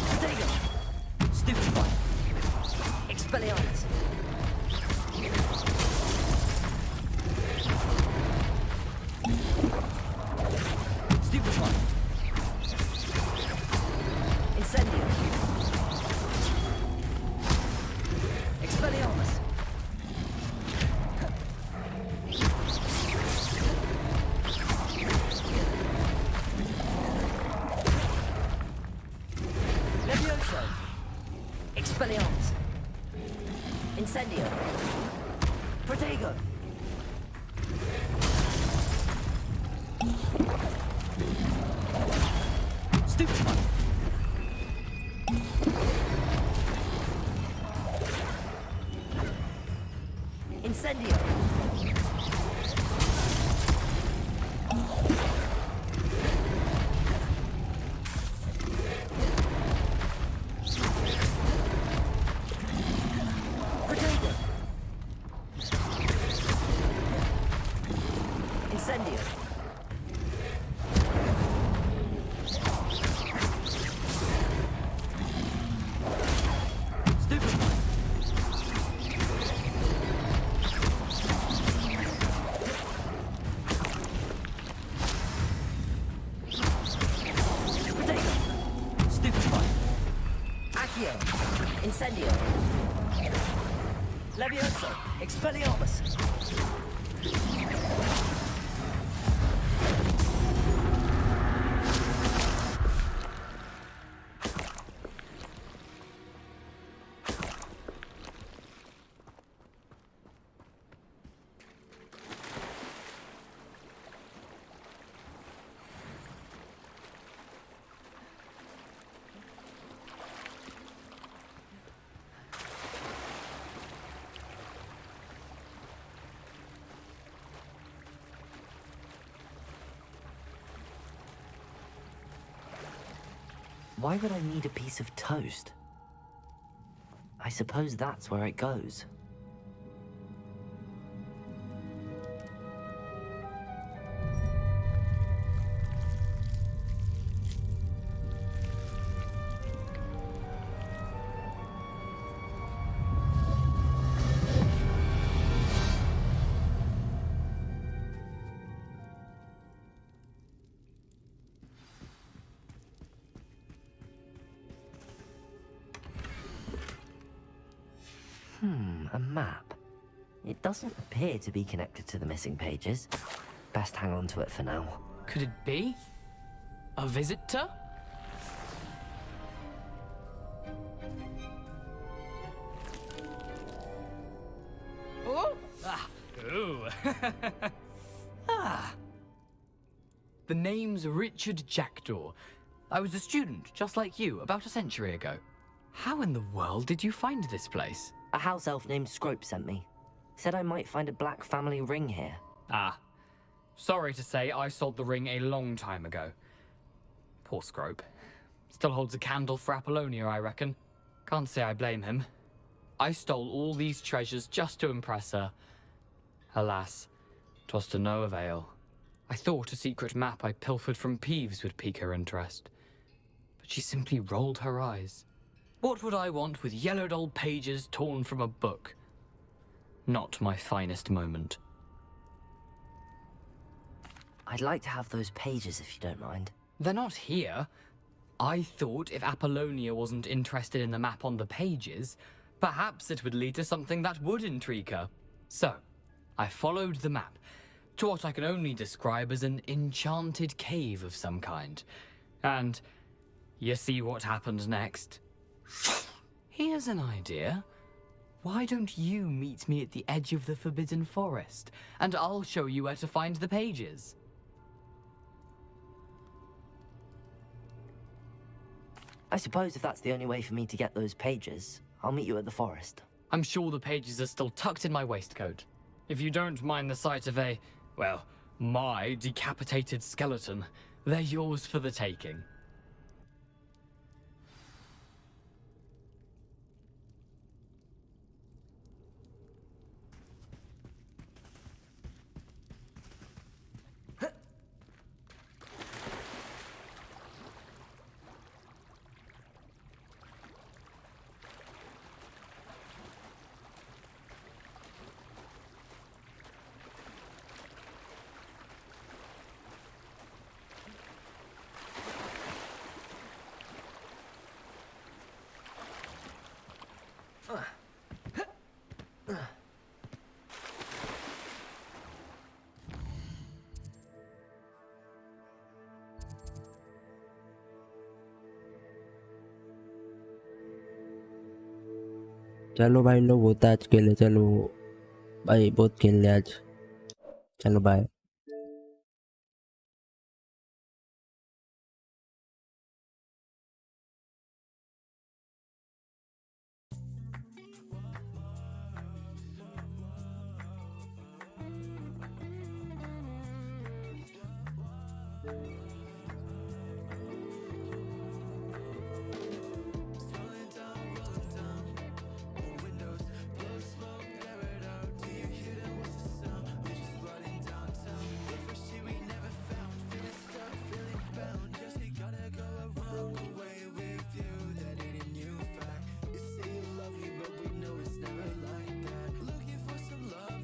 Protego. Stupefy. Expelliarmus. Stupefy. Incendio. Expelliarmus. Levioso. Expelliarmus. Incendio. Protego. Stupefy. Incendio. Protego. Incendio. Stupefy. Protego. Stupefy. Accio. Incendio. Levioso. Expelliarmus. Why would I need a piece of toast? I suppose that's where it goes. A map. It doesn't appear to be connected to the missing pages. Best hang on to it for now. Could it be? A visitor? Oh! Ah! Ooh! Ah! The name's Richard Jackdaw. I was a student, just like you, about a century ago. How in the world did you find this place? A house elf named Scrope sent me. Said I might find a black family ring here. Ah. Sorry to say, I sold the ring a long time ago. Poor Scrope. Still holds a candle for Apollonia, I reckon. Can't say I blame him. I stole all these treasures just to impress her. Alas, 'twas to no avail. I thought a secret map I pilfered from Peeves would pique her interest. But she simply rolled her eyes. What would I want with yellowed old pages torn from a book? Not my finest moment. I'd like to have those pages if you don't mind. They're not here. I thought if Apollonia wasn't interested in the map on the pages, perhaps it would lead to something that would intrigue her. So, I followed the map to what I can only describe as an enchanted cave of some kind. And you see what happened next? Here's an idea. Why don't you meet me at the edge of the Forbidden Forest, and I'll show you where to find the pages? I suppose if that's the only way for me to get those pages, I'll meet you at the forest. I'm sure the pages are still tucked in my waistcoat. If you don't mind the sight of well, my decapitated skeleton, they're yours for the taking. चलो भाई लोग होता है आज के लिए चलो भाई बहुत खेल लिया आज चलो बाय